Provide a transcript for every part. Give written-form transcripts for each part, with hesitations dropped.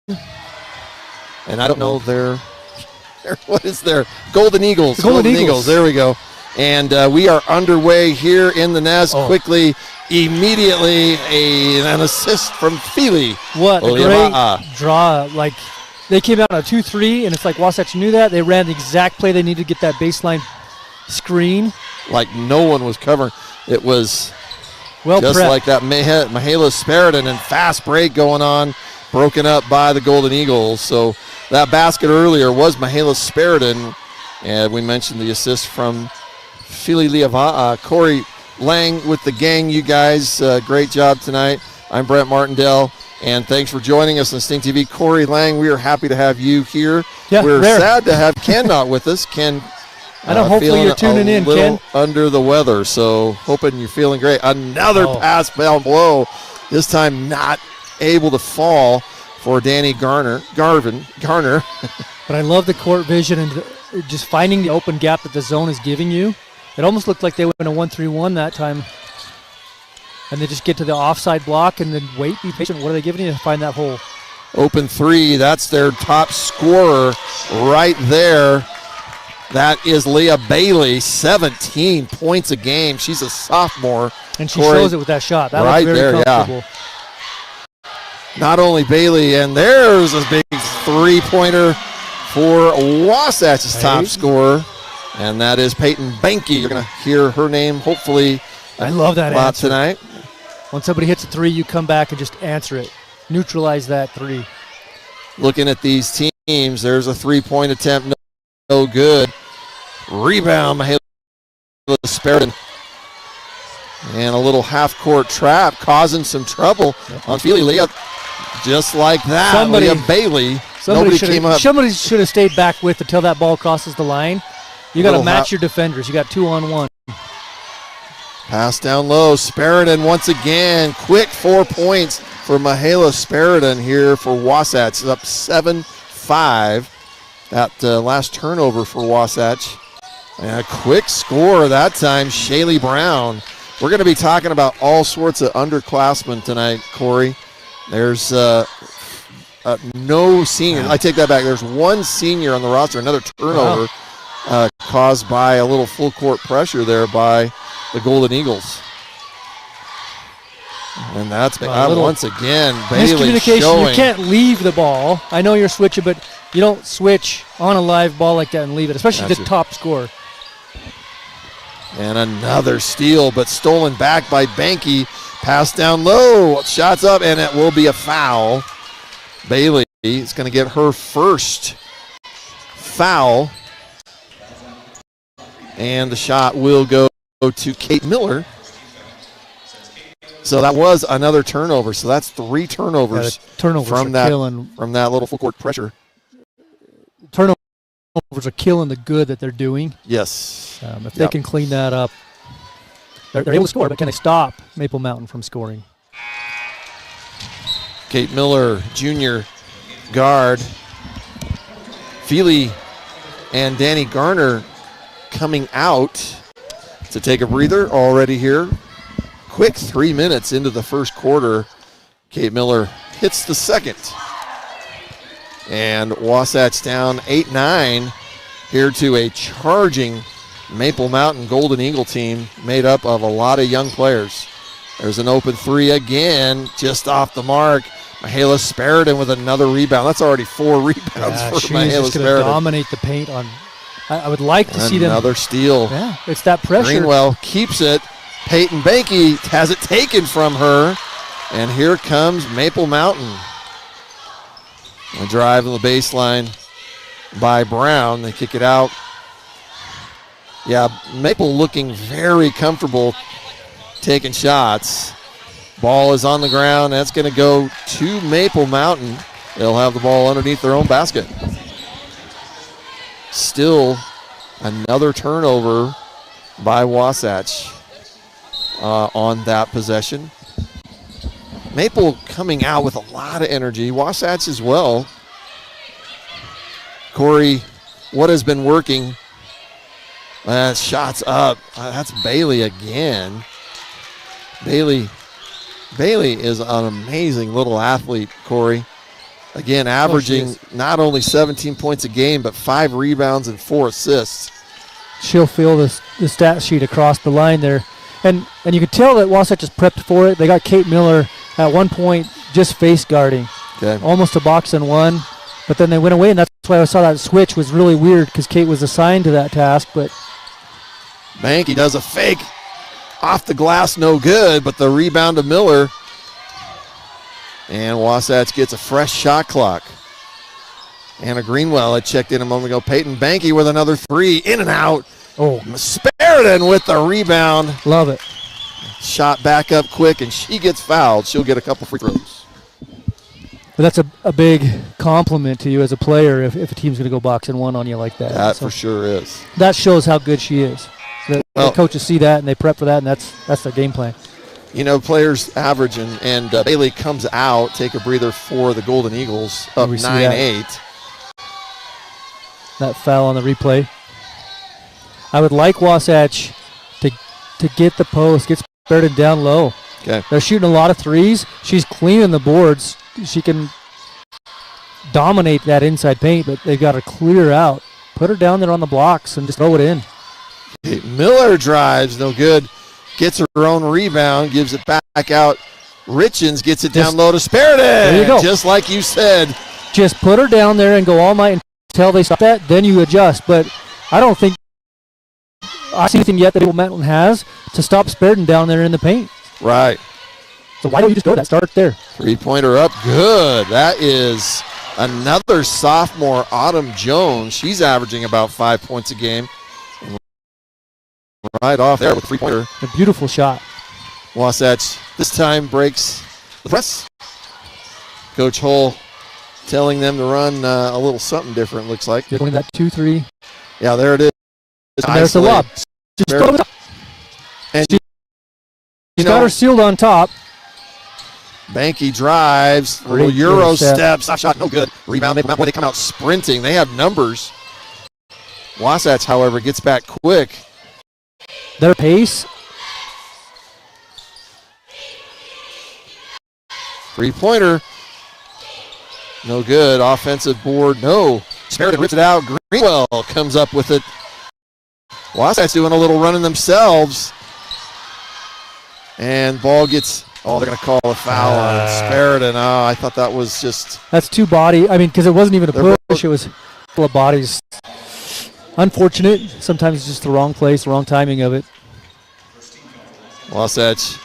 And I don't know what is their Golden Eagles. Golden Eagles. There we go. And we are underway here in the nest. Quickly, immediately, an assist from Feely. What a great draw. Like, they came out on a 2-3, and it's like Wasatch knew that. They ran the exact play they needed to get that baseline screen. Like no one was covering. It was well just prepped. like that Mihaela Spariton and fast break going on, broken up by the Golden Eagles. So that basket earlier was Mihaela Spariton, and we mentioned the assist from Feely Liava'a. Corey Lang with the gang, you guys, great job tonight. I'm Brent Martindale, and thanks for joining us on Sting TV. Corey Lang, we are happy to have you here. Yeah, we're sad to have Ken not with us. Ken, I know, hopefully you're tuning in, Ken. Under the weather, so hoping you're feeling great. Another pass down below, this time not able to fall for Danny Garner. But I love the court vision and just finding the open gap that the zone is giving you. It almost looked like they went in a 1-3-1 that time. And they just get to the offside block and then wait, be patient. What are they giving you to find that hole? Open three, that's their top scorer right there. That is Leah Bailey, 17 points a game. She's a sophomore. And she shows it with that shot. That right was very there, comfortable. Yeah. Not only Bailey, and there's a big three-pointer for Wasatch's top scorer, and that is Peyton Banky. You're going to hear her name, hopefully, I love that answer tonight. When somebody hits a three, you come back and just answer it. Neutralize that three. Looking at these teams, there's a three-point attempt, no good. Rebound, Mihaela Spariton. And a little half-court trap causing some trouble on Feely Leah. Just like that, Leah Bailey. Nobody came up. Somebody should have stayed back with until that ball crosses the line. You got to match your defenders. You got 2-on-1. Pass down low. Spariton once again. Quick 4 points for Mihaela Spariton here for Wasatch. It's up 7-5. That last turnover for Wasatch. And a quick score that time, Shaylee Brown. We're going to be talking about all sorts of underclassmen tonight, Corey. There's no senior. I take that back. There's one senior on the roster, another turnover caused by a little full court pressure there by the Golden Eagles. And that's once again, Bailey miscommunication. Showing. You can't leave the ball. I know you're switching, but you don't switch on a live ball like that and leave it, especially the top scorer. And another steal, but stolen back by Banky. Pass down low, shots up, and it will be a foul. Bailey is going to get her first foul. And the shot will go to Kate Miller. So that was another turnover. So that's 3 turnovers, from that little full court pressure. Turnovers are killing the good that they're doing. Yes. If they can clean that up, they're able to score, but can they stop Maple Mountain from scoring? Kate Miller, junior guard. Feely and Danny Garner coming out to take a breather already here. Quick 3 minutes into the first quarter. Kate Miller hits the second. And Wasatch down 8-9 here to a charging Maple Mountain Golden Eagle team made up of a lot of young players. There's an open three again, just off the mark. Mihaela Spariton with another rebound. That's already 4 rebounds for Mihaela Spariton. She's going to dominate the paint on. I would like to see them. Another steal. Yeah, it's that pressure. Greenwell keeps it. Peyton Banky has it taken from her. And here comes Maple Mountain. A drive on the baseline by Brown. They kick it out. Yeah, Maple looking very comfortable taking shots. Ball is on the ground. That's going to go to Maple Mountain. They'll have the ball underneath their own basket. Still another turnover by Wasatch on that possession. Maple coming out with a lot of energy. Wasatch as well. Corey, what has been working? Shots up. That's Bailey again. Bailey is an amazing little athlete, Corey. Again, averaging not only 17 points a game, but 5 rebounds and 4 assists. She'll feel the stat sheet across the line there. And you can tell that Wasatch is prepped for it. They got Kate Miller at one point just face guarding. Okay. Almost a box and one. But then they went away, and that's why I saw that switch was really weird because Kate was assigned to that task. But Banky does a fake off the glass, no good, but the rebound to Miller. And Wasatch gets a fresh shot clock. Anna Greenwell had checked in a moment ago. Peyton Banky with another 3, in and out. Oh, Sparidan with the rebound. Love it. Shot back up quick, and she gets fouled. She'll get a couple free throws. But that's a big compliment to you as a player if a team's going to go box and one on you like that. That for sure is. That shows how good she is. The coaches see that, and they prep for that, and that's their game plan. You know, players average, and Bailey comes out, take a breather for the Golden Eagles, up 9-8. That foul on the replay. I would like Wasatch to get the post, get Sparidan down low. Okay. They're shooting a lot of threes. She's cleaning the boards. She can dominate that inside paint, but they've got to clear out. Put her down there on the blocks and just throw it in. Miller drives, no good. Gets her own rebound, gives it back out. Richens gets it down low to Sparidan. There you go. Just like you said. Just put her down there and go all night until they stop that, then you adjust. But I don't think I've seen anything yet that Mountain has to stop Sparidan down there in the paint. Right. So why don't you just go that? Start there. 3-pointer up, good. That is another sophomore, Autumn Jones. She's averaging about 5 points a game. Right off there with a 3-pointer. A beautiful shot. Wasatch this time breaks the press. Coach Hull telling them to run a little something different, looks like. Just winning that 2-3. Yeah, there it is. And there's the lob. Just go to the top. And she's got her sealed on top. Banky drives, little Euro steps, shot no good. Rebound, they come out sprinting. They have numbers. Wasatch, however, gets back quick. Their pace. 3-pointer. No good. Offensive board, no. Sparidan rips it out. Greenwell comes up with it. Wasatch doing a little running themselves. And ball gets, they're going to call a foul on Sparidan. Oh, I thought that was just. That's two body. I mean, because it wasn't even a push. It was full of bodies. Unfortunate. Sometimes it's just the wrong place, the wrong timing of it. Wasatch.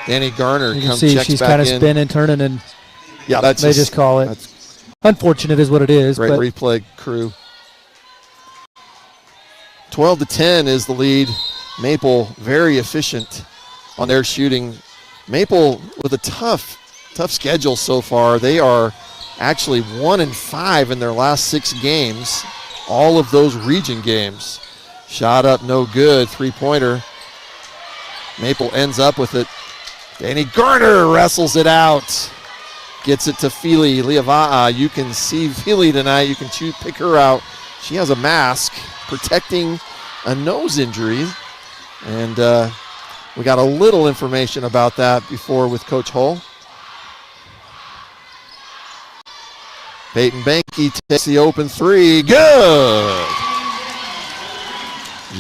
Danny Garner you can comes see checks she's back kind of in. spinning, turning, and they just call it. Unfortunate is what it is. Great replay crew. 12-10 is the lead. Maple very efficient on their shooting. Maple with a tough schedule so far. They are actually 1-5 in their last 6 games. All of those region games. Shot up, no good. 3-pointer. Maple ends up with it. Danny Garner wrestles it out. Gets it to Feely Liava'a. You can see Feely tonight. You can pick her out. She has a mask protecting a nose injury. And we got a little information about that before with Coach Hull. Peyton Banky takes the open 3. Good!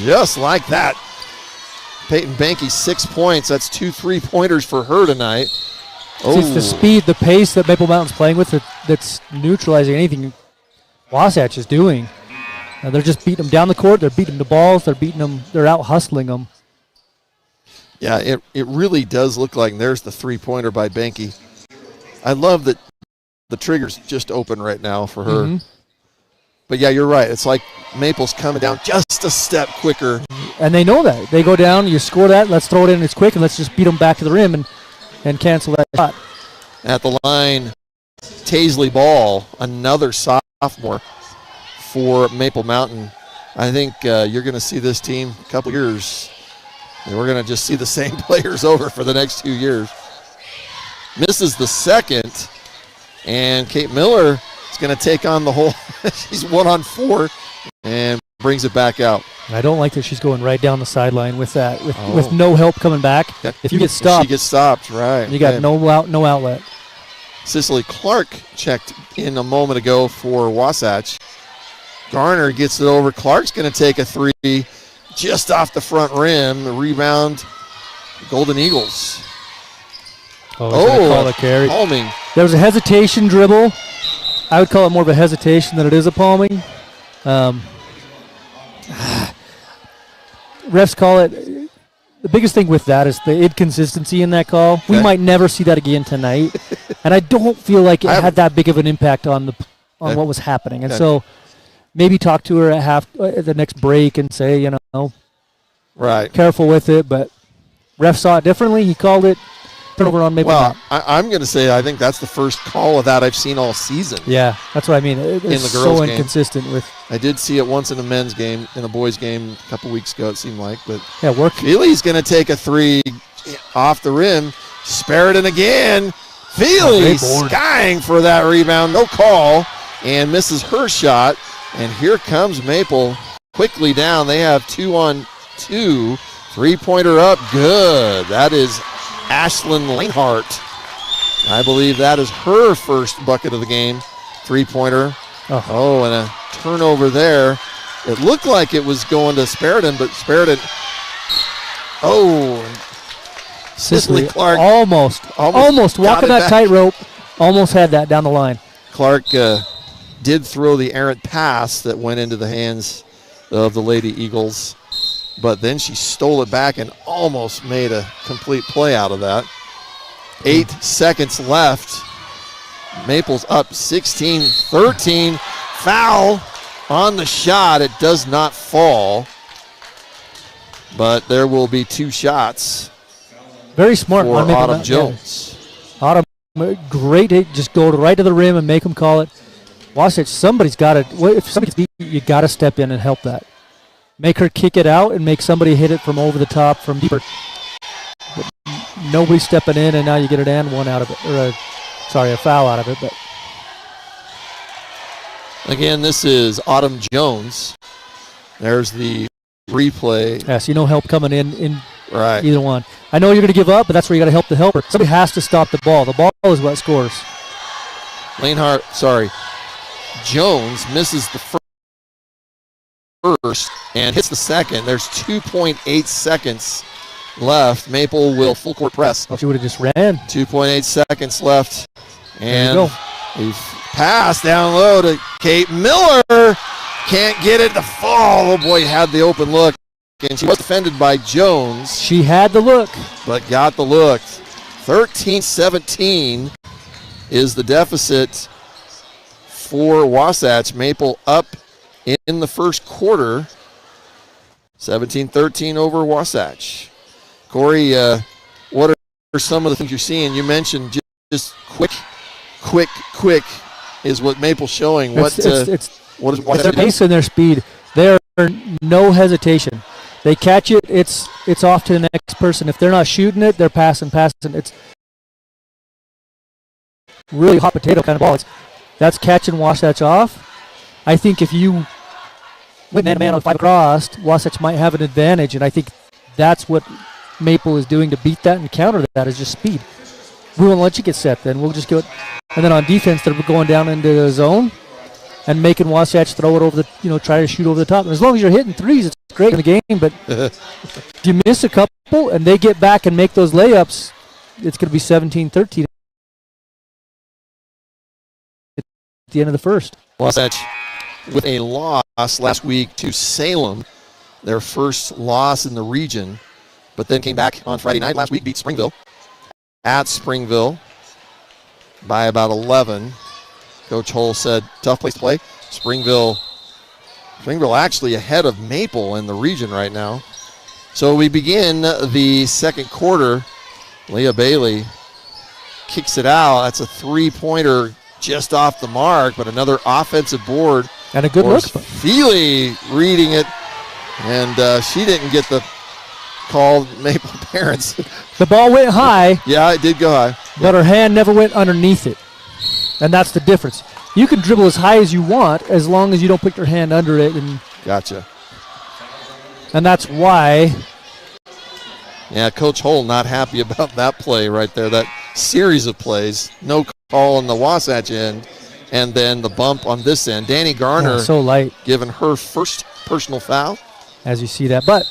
Just like that. Peyton Banky, 6 points. That's 2 3-pointers for her tonight. It's the speed, the pace that Maple Mountain's playing with that's neutralizing anything Wasatch is doing. They're just beating them down the court. They're beating the balls. They're beating them. They're out hustling them. Yeah, it really does look like, and there's the 3-pointer by Banky. I love that the trigger's just open right now for her. Mm-hmm. But yeah, you're right. It's like Maple's coming down just a step quicker. And they know that. They go down, you score that, let's throw it in, it's quick, and let's just beat them back to the rim and cancel that shot. At the line, Taisley Ball, another sophomore for Maple Mountain. I think you're going to see this team a couple years. And we're going to just see the same players over for the next 2 years. Misses the second, and Kate Miller is going to take on the whole. She's 1-on-4 and brings it back out. I don't like that she's going right down the sideline with that, with no help coming back. Yeah. If you get stopped, she gets stopped, right? You got no outlet. Cicely Clark checked in a moment ago for Wasatch. Garner gets it over. Clark's going to take a three just off the front rim. The rebound, Golden Eagles. Call it a carry. Palming. There was a hesitation dribble. I would call it more of a hesitation than it is a palming. Refs call it. The biggest thing with that is the inconsistency in that call. Okay. We might never see that again tonight, and I don't feel like it had that big of an impact on what was happening. And so maybe talk to her at the next break and say, right, careful with it. But ref saw it differently. He called it turnover on Maple Mountain. I'm going to say I think that's the first call of that I've seen all season. Yeah, that's what I mean. It's in the girls' so game. Inconsistent with. I did see it once in a men's game, in a boys' game a couple weeks ago, it seemed like. But work. Feely's going to take a three off the rim. Sperriton again. Feely skying for that rebound. No call. And misses her shot. And here comes Maple quickly down. They have 2-on-2. Three-pointer up. Good. That is Ashlyn Lanehart. I believe that is her first bucket of the game. Three-pointer. Oh, and a turnover there. It looked like it was going to Sperriton, but Sperriton. Cicely Clark almost walking that tightrope. Almost had that down the line. Clark did throw the errant pass that went into the hands of the Lady Eagles, but then she stole it back and almost made a complete play out of that. 8 seconds left. Maple's up 16-13. Foul on the shot. It does not fall, but there will be 2 shots. Very smart for on Autumn Jones. Yeah. Autumn, great. Just go right to the rim and make them call it. Wasatch, somebody's got to. If somebody gets beat, you got to step in and help that. Make her kick it out and make somebody hit it from over the top from deeper. But nobody's stepping in, and now you get an and one out of it, or a foul out of it. But again, this is Autumn Jones. There's the replay. Yes, help coming in right. Either one. I know you're going to give up, but that's where you got to help the helper. Somebody has to stop the ball. The ball is what scores. Jones misses the first and hits the second. There's 2.8 seconds left. Maple will full court press. She would have just ran. 2.8 seconds left. And a pass down low to Kate Miller. Can't get it to fall. Oh boy, had the open look. And she was defended by Jones. She had the look. But got the look. 13-17 is the deficit for Wasatch. Maple up in the first quarter. 17-13 over Wasatch. Corey, what are some of the things you're seeing? You mentioned just quick is what Maple's showing. What is their pace and their speed. There are no hesitation. They catch it, it's off to the next person. If they're not shooting it, they're passing. It's really hot potato kind of ball. That's catch and Wasatch off. I think if you went man-to-man on 5 across, Wasatch might have an advantage, and I think that's what Maple is doing to beat that and counter that is just speed. We won't let you get set then. We'll just go it. And then on defense, they're going down into the zone and making Wasatch throw it over the, try to shoot over the top. And as long as you're hitting threes, it's great in the game, but if you miss a couple and they get back and make those layups, it's going to be 17-13 at the end of the first. Wasatch with a loss last week to Salem, their first loss in the region, but then came back on Friday night last week, beat Springville at Springville by about 11. Coach Hull said, tough place to play. Springville actually ahead of Maple in the region right now. So we begin the second quarter. Leah Bailey kicks it out. That's a three-pointer just off the mark, but another offensive board. And a good look. Feely reading it, and she didn't get the call. Maple parents. The ball went high. Yeah, it did go high. But her hand never went underneath it. And that's the difference. You can dribble as high as you want as long as you don't put your hand under it. And gotcha. And that's why. Yeah, Coach Hull not happy about that play right there, that series of plays. No call on the Wasatch end, and then the bump on this end. Danny Garner so light, giving her first personal foul. As you see that. But,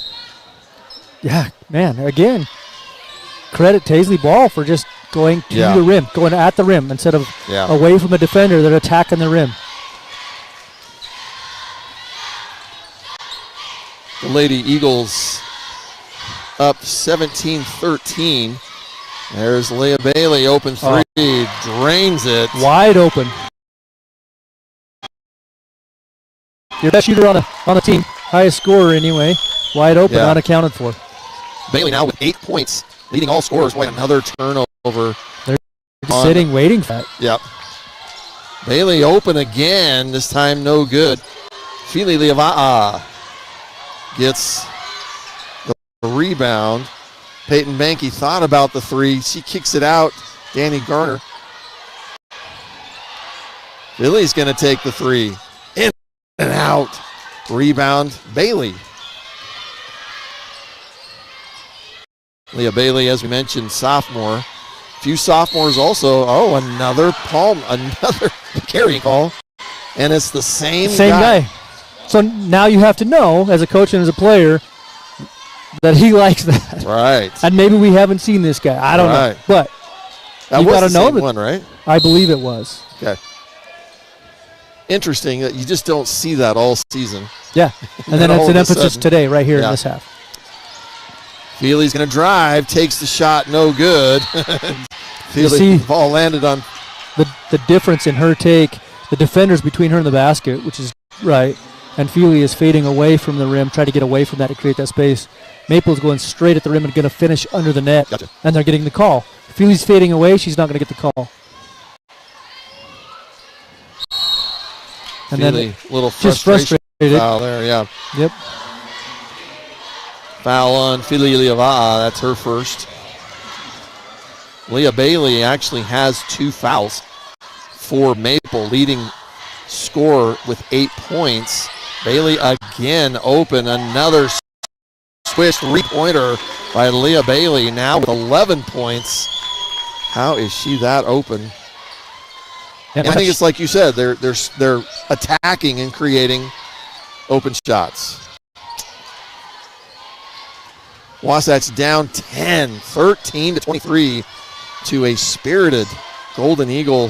yeah, man, again, credit Taisley Ball for just going to the rim, going at the rim instead of away from the defender. They're attacking the rim. The Lady Eagles up 17-13. There's Leah Bailey, open three, drains it. Wide open. Your best shooter on the team, highest scorer anyway, wide open, unaccounted for. Bailey now with 8 points, leading all scorers. Boy, another turnover. They're just sitting, waiting for that. Yep. Bailey open again, this time no good. Fili Liava'a gets the rebound. Peyton Banky thought about the three. She kicks it out. Danny Garner. Billy's going to take the three. In and out. Rebound, Bailey. Leah Bailey, as we mentioned, sophomore. A few sophomores also. Oh, another carry call. And it's the same guy. So now you have to know, as a coach and as a player, that he likes that. Right. And maybe we haven't seen this guy. I don't know. But that you got to know that one, right? I believe it was. Okay. Interesting that you just don't see that all season. Yeah. And then it's an emphasis today right here in this half. Feely's going to drive, takes the shot, no good. Feely, ball landed on. The difference in her take, the defenders between her and the basket, which is right, and Feely is fading away from the rim, trying to get away from that to create that space. Maple's going straight at the rim and going to finish under the net, and they're getting the call. Feely's fading away, she's not going to get the call. And Feely, then little just frustrated. Foul there, yeah. Yep. Foul on Fili Liava'a, that's her first. Leah Bailey actually has 2 fouls for Maple, leading scorer with 8 points. Bailey again open, another swish 3-pointer by Leah Bailey, now with 11 points. How is she that open? And I think it's like you said, they're attacking and creating open shots. Wasatch down 10, 13-23 to a spirited Golden Eagle.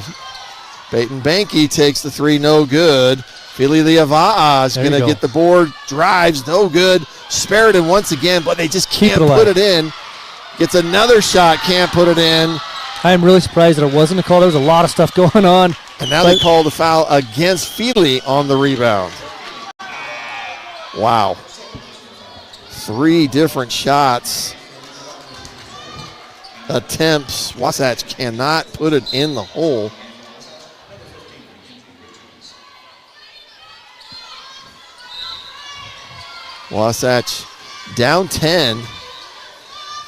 Peyton Banky takes the three, no good. Fili Liava'a is going to get the board, drives, no good. Spirited once again, but they just can't put it in. Gets another shot, can't put it in. I am really surprised that it wasn't a call. There was a lot of stuff going on. And now they call the foul against Fili on the rebound. Wow. 3 different shots. Attempts. Wasatch cannot put it in the hole. Wasatch down 10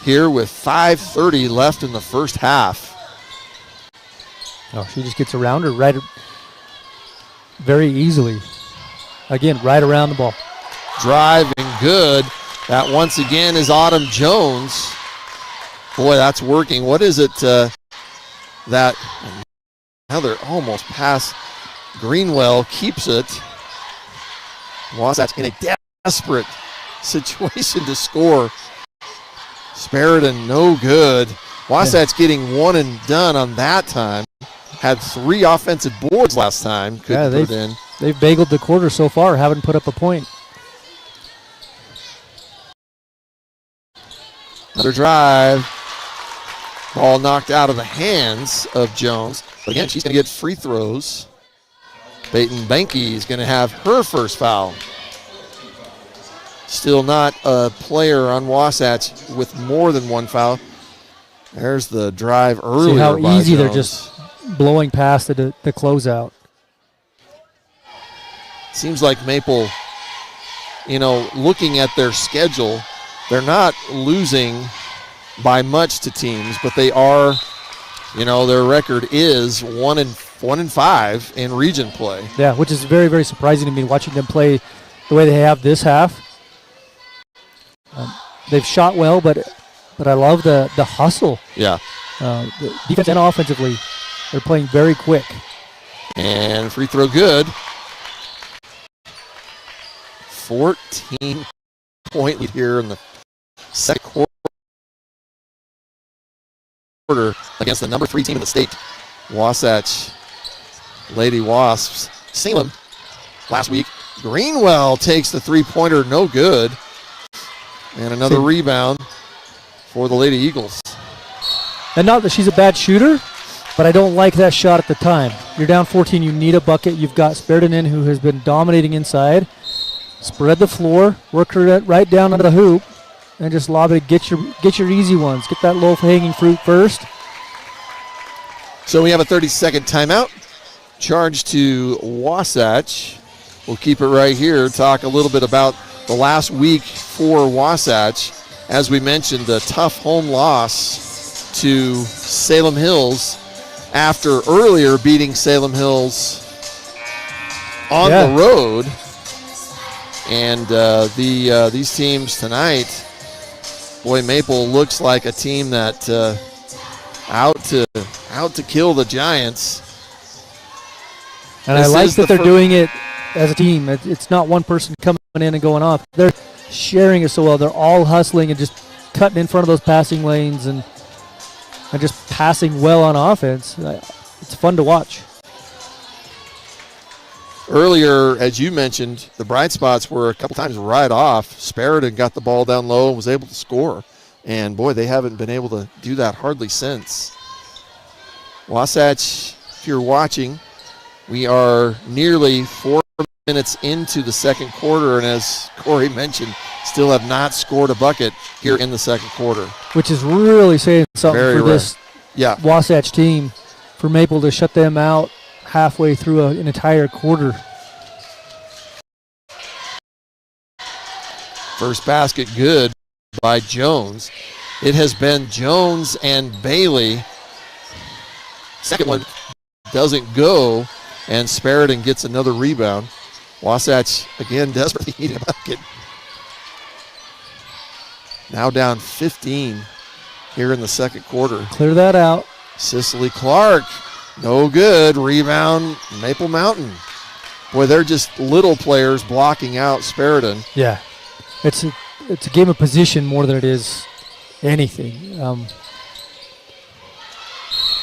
here with 5:30 left in the first half. Oh, she just gets around her right very easily. Again, right around the ball. Driving good. That once again is Autumn Jones. Boy, that's working. What is it that now they're almost past Greenwell, keeps it. Wasatch in a desperate situation to score. Spariton, no good. Wasatch getting one and done on that time. Had 3 offensive boards last time. Couldn't put it in. They've bageled the quarter so far, haven't put up a point. Another drive. Ball knocked out of the hands of Jones. But again, she's going to get free throws. Peyton Banky is going to have her first foul. Still not a player on Wasatch with more than 1 foul. There's the drive earlier. See how by easy Jones. They're just blowing past the closeout. Seems like Maple, looking at their schedule, they're not losing by much to teams, but they are, their record is 1-5 in region play. Yeah, which is very, very surprising to me watching them play the way they have this half. They've shot well, but I love the hustle. Yeah. The defense and offensively. They're playing very quick. And free throw good. 14-point lead here in the second quarter against the number 3 team in the state, Wasatch Lady Wasps. Salem last week. Greenwell takes the three-pointer, no good. And another rebound for the Lady Eagles. And not that she's a bad shooter, but I don't like that shot at the time. You're down 14, you need a bucket. You've got Speridan who has been dominating inside. Spread the floor, work her right down to the hoop, and just lob it. Get your easy ones. Get that low-hanging fruit first. So we have a 30-second timeout. Charge to Wasatch. We'll keep it right here. Talk a little bit about the last week for Wasatch. As we mentioned, the tough home loss to Salem Hills after earlier beating Salem Hills on the road. And these teams tonight, boy, Maple looks like a team that out to kill the Giants. And I like that they're doing it as a team. It's not one person coming in and going off. They're sharing it so well. They're all hustling and just cutting in front of those passing lanes and just passing well on offense. It's fun to watch. Earlier, as you mentioned, the bright spots were a couple times right off. Speridan got the ball down low and was able to score. And, boy, they haven't been able to do that hardly since. Wasatch, if you're watching, we are nearly 4 minutes into the second quarter, and as Corey mentioned, still have not scored a bucket here in the second quarter. Which is really saying something for this Wasatch team, for Maple to shut them out halfway through an entire quarter. First basket good by Jones. It has been Jones and Bailey. Second one doesn't go, and Speridan gets another rebound. Wasatch, again, desperately need a bucket. Now down 15 here in the second quarter. Clear that out. Cicely Clark, no good. Rebound, Maple Mountain. Boy, they're just little players blocking out Speridan. Yeah, it's a game of position more than it is anything.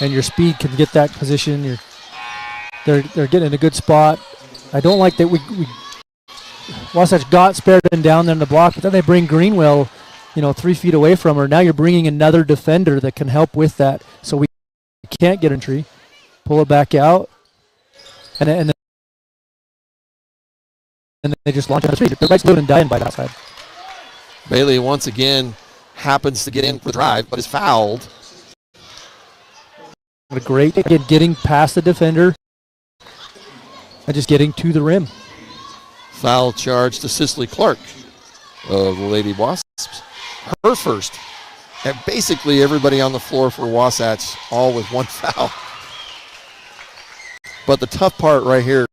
And your speed can get that position. They're getting in a good spot. I don't like that we Wasatch got Speridan down there in the block, but then they bring Greenwell, 3 feet away from her. Now you're bringing another defender that can help with that. So we can't get entry. Pull it back out, and then they just launch on the street. They're right and dying by that side. Bailey once again happens to get in for the drive, but is fouled. What a great getting past the defender and just getting to the rim. Foul charge to Cicely Clark of the Lady Wasps. Her first. And basically everybody on the floor for Wasatch, all with one foul. But the tough part right here,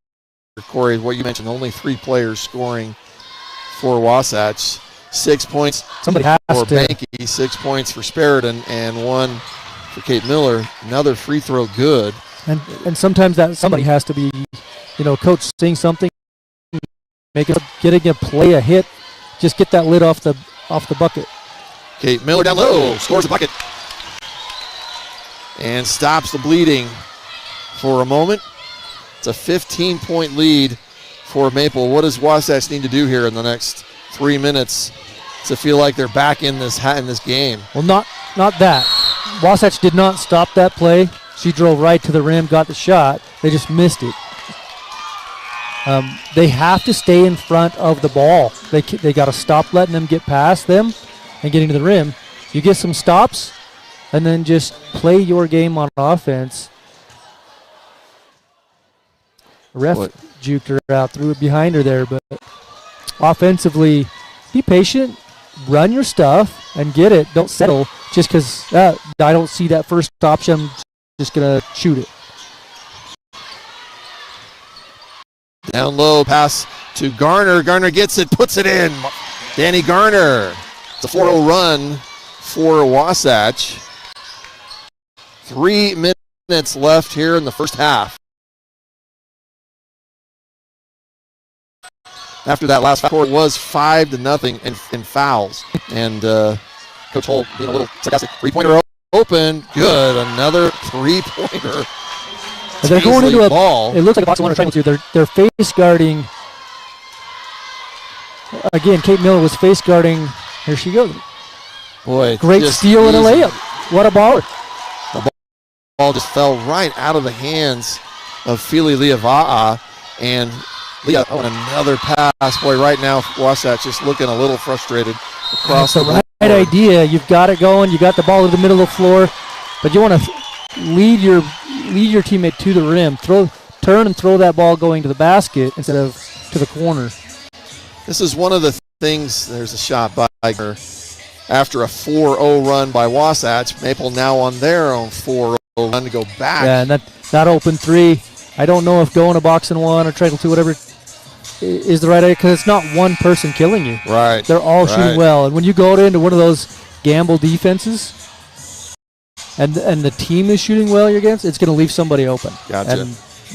Corey, is what you mentioned, only 3 players scoring for Wasatch. 6 points Somebody has for to. Banky, 6 points for Speridan, and 1 for Kate Miller. Another free throw good. And sometimes that somebody has to be, coach seeing something, getting a play, a hit, just get that lid off the bucket. Kate Miller down low, scores a bucket. And stops the bleeding for a moment. It's a 15-point lead for Maple. What does Wasatch need to do here in the next 3 minutes to feel like they're back in this game? Well, not that. Wasatch did not stop that play. She drove right to the rim, got the shot. They just missed it. They have to stay in front of the ball. They got to stop letting them get past them and getting to the rim. You get some stops, and then just play your game on offense. Ref juked her out, threw it behind her there, but offensively, be patient, run your stuff, and get it. Don't settle just because I don't see that first option. I'm just going to shoot it. Down low, pass to Garner. Garner gets it, puts it in. Danny Garner. It's a 4-0 run for Wasatch. 3 minutes minutes left here in the first half. After that last quarter was 5-0 in fouls. And Coach Holt being a little sarcastic. Three-pointer open. Good. Another three-pointer. They're going into a ball. It looks like a box one triangle too. They're face guarding. Again, Kate Miller was face guarding. Here she goes. Boy, great steal and a layup. What a baller. The ball just fell right out of the hands of Fili Liava'a. And Leah, another pass. Boy, right now, Wasatch just looking a little frustrated across That's the the right idea. You've got it going. You got the ball to the middle of the floor. But you want to lead your teammate to the rim. Turn and throw that ball going to the basket instead of to the corner. This is one of the things. There's a shot by her. After a 4-0 run by Wasatch, Maple now on their own 4-0 run to go back. Yeah, and that open three, I don't know if going to box and one or triangle two, whatever, is the right idea because it's not one person killing you. Right. They're all shooting well. And when you go into one of those gamble defenses and the team is shooting well you're against, it's going to leave somebody open. Gotcha. And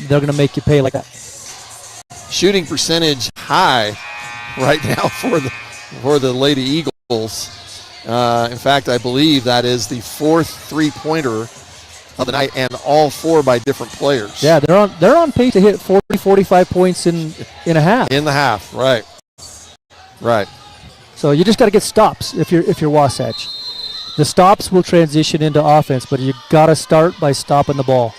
they're going to make you pay like that. Shooting percentage high right now for the Lady Eagles. In fact, I believe that is the fourth three-pointer of the night, and all four by different players. Yeah, they're on pace to hit 40, 45 points in a half. In the half, right. Right. So you just got to get stops if you're Wasatch. The stops will transition into offense, but you got to start by stopping the ball.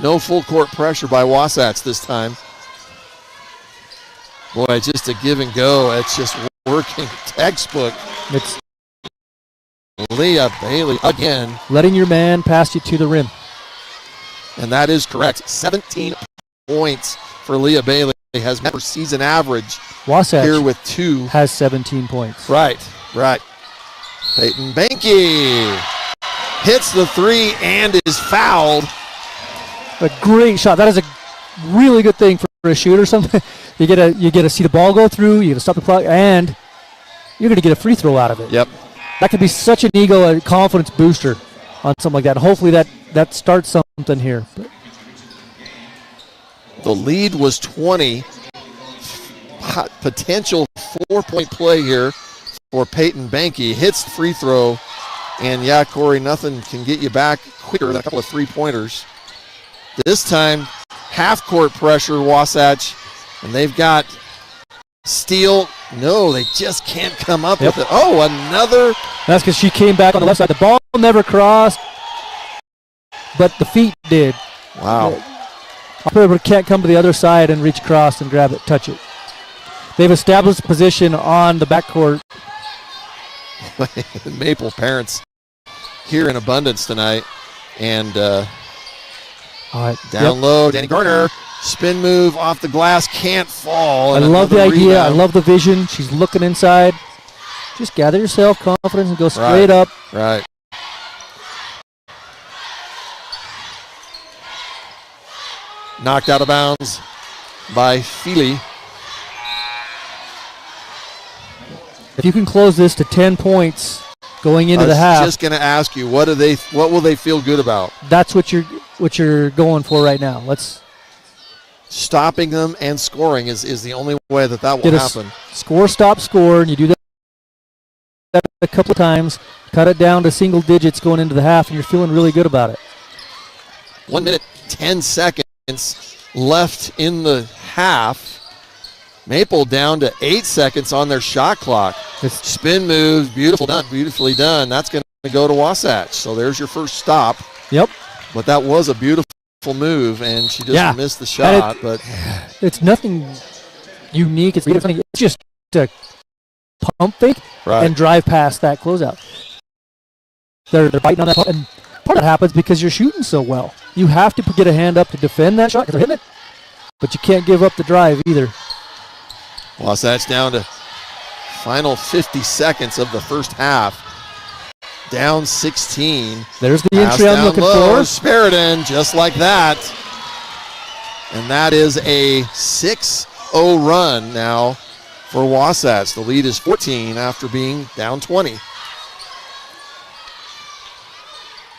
No full court pressure by Wasatch this time. Boy, just a give and go. It's just working textbook. It's Leah Bailey again. Letting your man pass you to the rim. And that is correct. 17 points for Leah Bailey. Has met her season average. Wasatch here with 2. Has 17 points. Right. Peyton Banky hits the three and is fouled. A great shot. That is a really good thing for a shooter. Something you get to see the ball go through. You get to stop the clock, and you're going to get a free throw out of it. Yep. That could be such an ego and confidence booster on something like that. Hopefully that starts something here. But the lead was 20. Potential 4-point play here for Peyton Banky. Hits the free throw, and yeah, Corey, nothing can get you back quicker than a couple of three-pointers. This time, half-court pressure, Wasatch, and they've got steal. No, they just can't come up with it. Oh, another. That's because she came back on the left side. The ball never crossed, but the feet did. Wow. Operator can't come to the other side and reach across and grab it, touch it. They've established position on the backcourt. Maple parents here in abundance tonight. And down low, Danny Garner. Spin move off the glass, can't fall. I love the idea. I love the vision. She's looking inside. Just gather yourself, confidence, and go straight up. Right. Knocked out of bounds by Fili. If you can close this to 10 points going into the half. I was just going to ask you, what will they feel good about? That's what you're going for right now. Stopping them and scoring is the only way that will happen. Score, stop, score, and you do that a couple of times. Cut it down to single digits going into the half, and you're feeling really good about it. 1 minute, 10 seconds left in the half. Maple down to 8 seconds on their shot clock. Spin moves, beautifully done. That's going to go to Wasatch. So there's your first stop. Yep. But that was a beautiful move, and she just missed the shot. But it's nothing unique. It's just a pump fake and drive past that closeout. They're biting on that pump, and part of that happens because you're shooting so well. You have to get a hand up to defend that shot because they're hitting it, but you can't give up the drive either. Wasatch down to final 50 seconds of the first half. Down 16. There's the entry I'm looking for. Speridan, just like that. And that is a 6-0 run now for Wasatch. The lead is 14 after being down 20.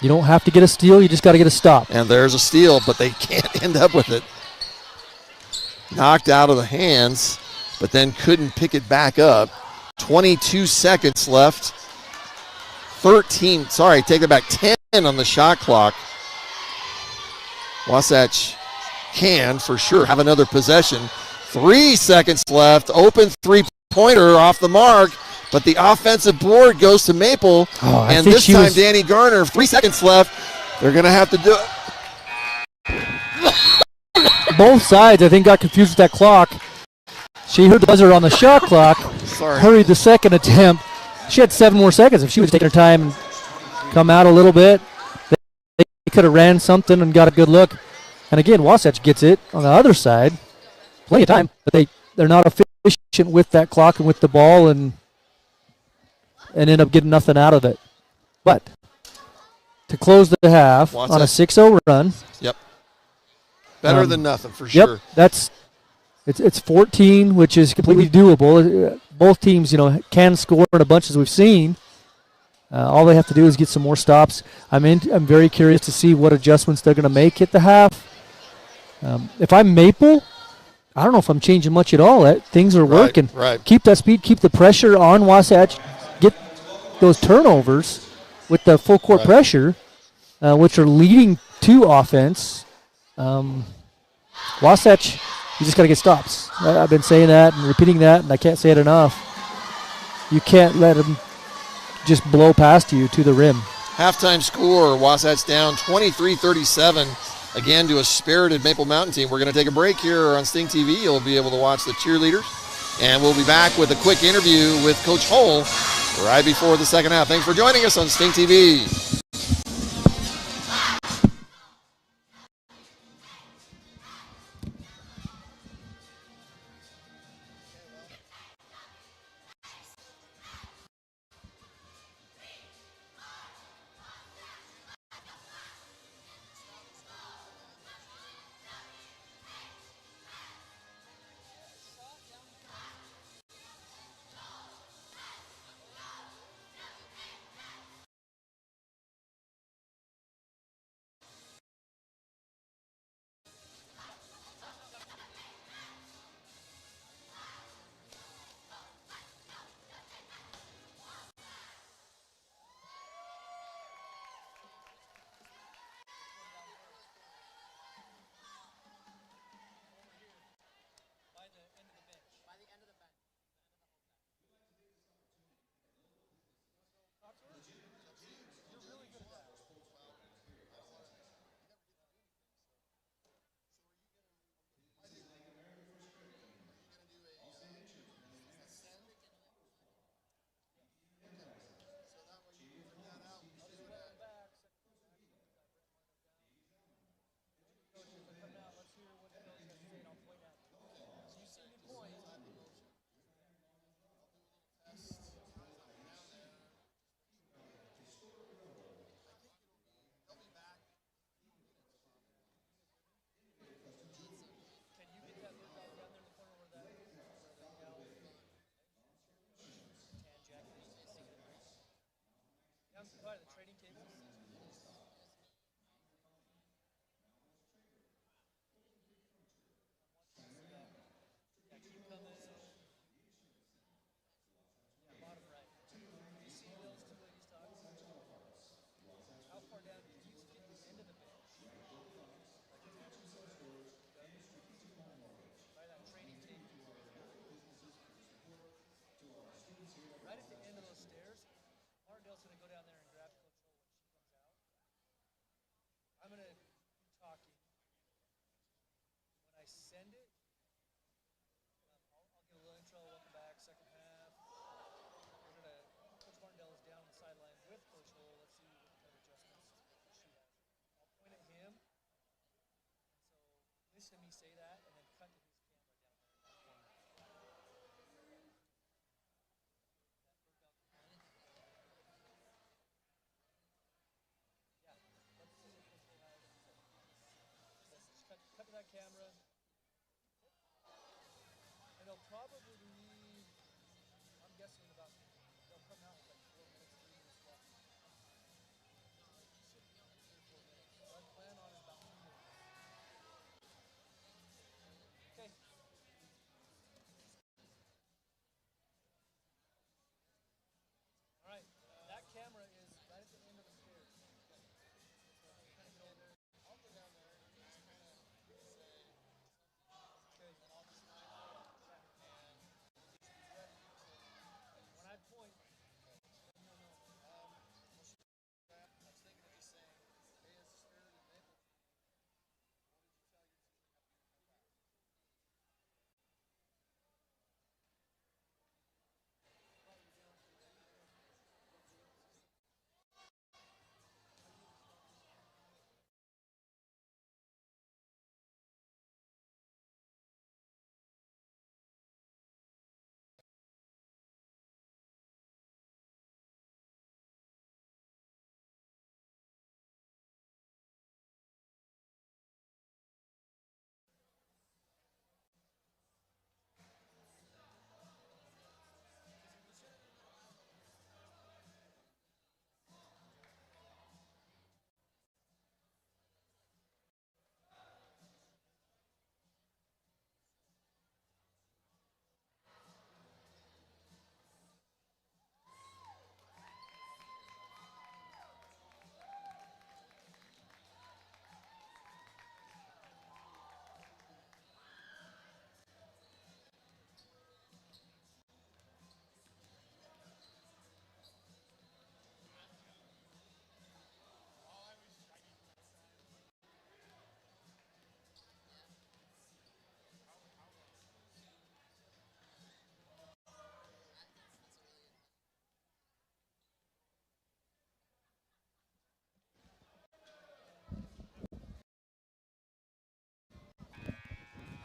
You don't have to get a steal. You just got to get a stop. And there's a steal, but they can't end up with it. Knocked out of the hands, but then couldn't pick it back up. 22 seconds left. 10 on the shot clock. Wasatch can, for sure, have another possession. 3 seconds left. Open three-pointer off the mark, but the offensive board goes to Maple. And this time, Danny Garner, 3 seconds left. They're going to have to do it. Both sides, I think, got confused with that clock. She heard the buzzer on the shot clock, hurried the second attempt. She had 7 more seconds. If she was taking her time and come out a little bit, they could have ran something and got a good look. And again, Wasatch gets it on the other side. Plenty of time, but they're not efficient with that clock and with the ball and end up getting nothing out of it. But to close the half on a 6-0 run. Yep. Better than nothing, for sure. Yep, it's 14, which is completely doable. Both teams, can score in a bunch as we've seen. All they have to do is get some more stops. I'm very curious to see what adjustments they're going to make at the half. If I'm Maple, I don't know if I'm changing much at all. Things are working. Right. Keep that speed, keep the pressure on Wasatch, get those turnovers with the full court pressure, which are leading to offense. Wasatch, you just got to get stops. I've been saying that and repeating that, and I can't say it enough. You can't let them just blow past you to the rim. Halftime score, Wasatch down 23-37. Again, to a spirited Maple Mountain team. We're going to take a break here on Sting TV. You'll be able to watch the cheerleaders. And we'll be back with a quick interview with Coach Hull right before the second half. Thanks for joining us on Sting TV.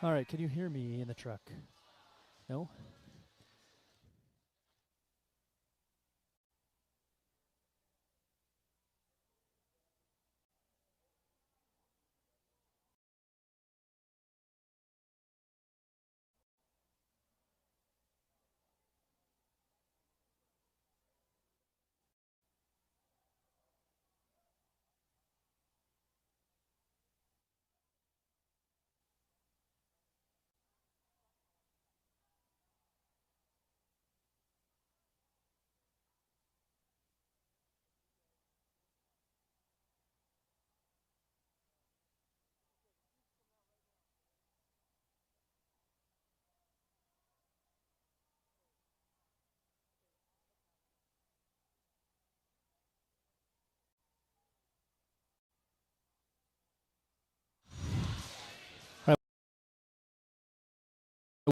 All right, can you hear me in the truck? No?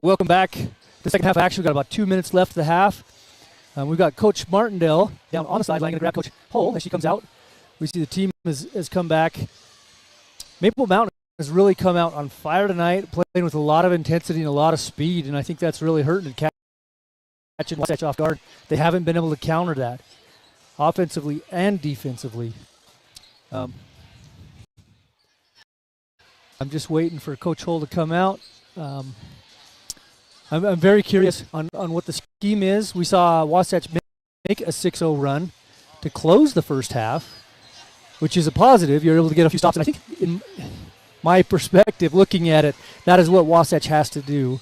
Welcome back. The second half action. We've got about 2 minutes left of the half. We've got Coach Martindale down on the sideline going to grab Coach Hull as she comes out. We see the team has come back. Maple Mountain has really come out on fire tonight, playing with a lot of intensity and a lot of speed, and I think that's really hurting and catching Wasatch off guard. They haven't been able to counter that offensively and defensively. I'm just waiting for Coach Hull to come out. I'm very curious on what the scheme is. We saw Wasatch make a 6-0 run to close the first half, which is a positive. You're able to get a few stops. And I think in my perspective, looking at it, that is what Wasatch has to do,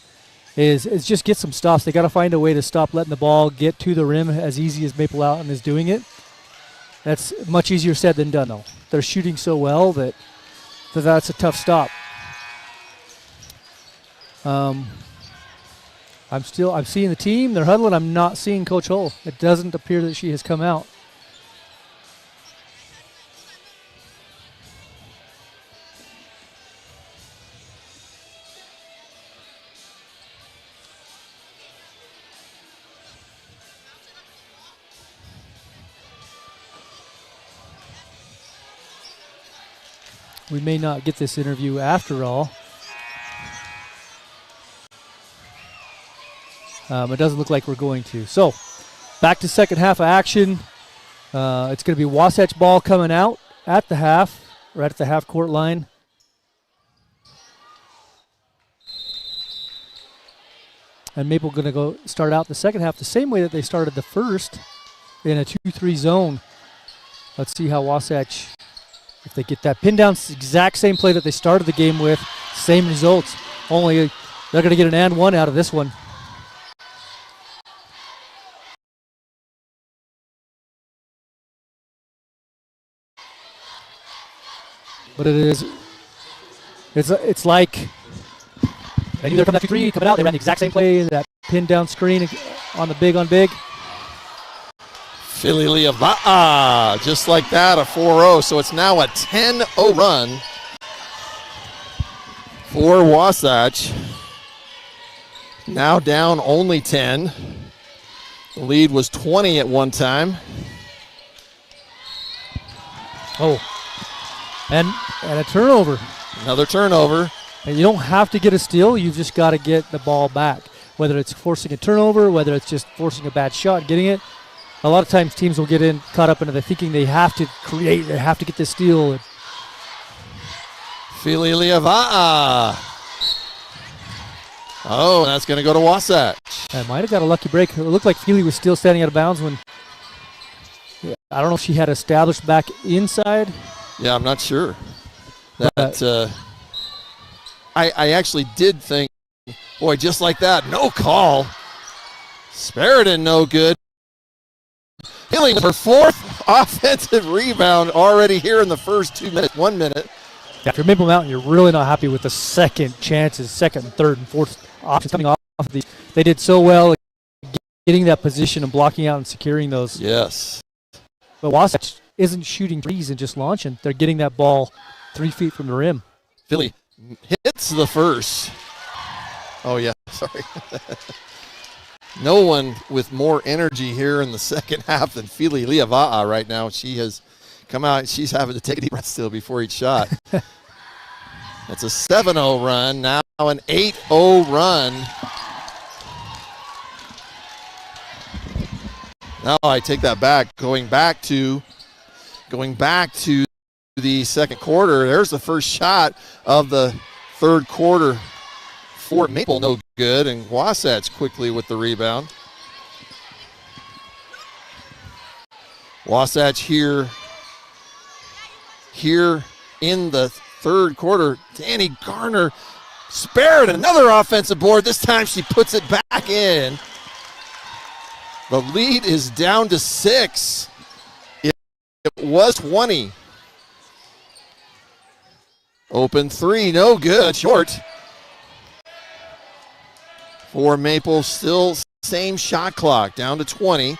is just get some stops. They got to find a way to stop letting the ball get to the rim as easy as Maple Mountain is doing it. That's much easier said than done, though. They're shooting so well that's a tough stop. I'm seeing the team. They're huddling. I'm not seeing Coach Hull. It doesn't appear that she has come out. We may not get this interview after all. It doesn't look like we're going to. So, back to second half of action. It's going to be Wasatch ball coming out at the half, right at the half court line. And Maple going to go start out the second half the same way that they started the first, in a 2-3 zone. Let's see how Wasatch, if they get that pin down, it's the exact same play that they started the game with, same results. Only they're going to get an and one out of this one. But it's like they knew they're coming that 2-3, coming out. They ran the exact same play, that pin down screen on the big on big. Philly Liava'a, just like that, a 4-0. So it's now a 10-0 run for Wasatch. Now down only 10. The lead was 20 at one time. Oh. And a turnover. Another turnover. And you don't have to get a steal. You've just got to get the ball back. Whether it's forcing a turnover, whether it's just forcing a bad shot and getting it. A lot of times teams will get caught up into the thinking they have to create, they have to get the steal. Philly Liava'a. Oh, that's going to go to Wasatch. I might have got a lucky break. It looked like Feely was still standing out of bounds when, I don't know if she had established back inside. Yeah, I'm not sure. That I actually did think, boy, just like that, no call. Sparidan, no good. Hilling with her fourth offensive rebound already here in the first 2 minutes, 1 minute. After Maple Mountain, you're really not happy with the second chances, second and third and fourth options coming off of these. They did so well getting that position and blocking out and securing those. Yes. But Wasatch isn't shooting threes and just launching. They're getting that ball 3 feet from the rim. Philly hits the first. Oh, yeah, sorry. No one with more energy here in the second half than Philly Liava'a right now. She has come out. She's having to take a deep breath still before each shot. That's a 7-0 run, now an 8-0 run. Now I take that back, going back to the second quarter. There's the first shot of the third quarter for Maple, no good, and Wasatch quickly with the rebound. Wasatch here in the third quarter. Danny Garner spared another offensive board. This time she puts it back in. The lead is down to 6. It was 20. Open three, no good, short. For Maple, still same shot clock, down to 20.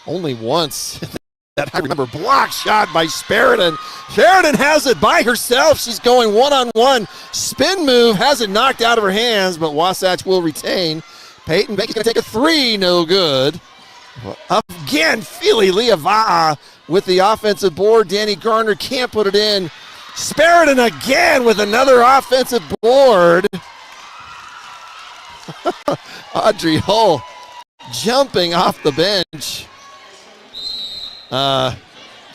Only once that I remember, block shot by Sheridan. Sheridan has it by herself. She's going one-on-one. Spin move, has it knocked out of her hands, but Wasatch will retain. Peyton Baker's going to take a three, no good. Again, Feely Leava'a with the offensive board. Danny Garner can't put it in. Sheridan again with another offensive board. Audrey Hull jumping off the bench.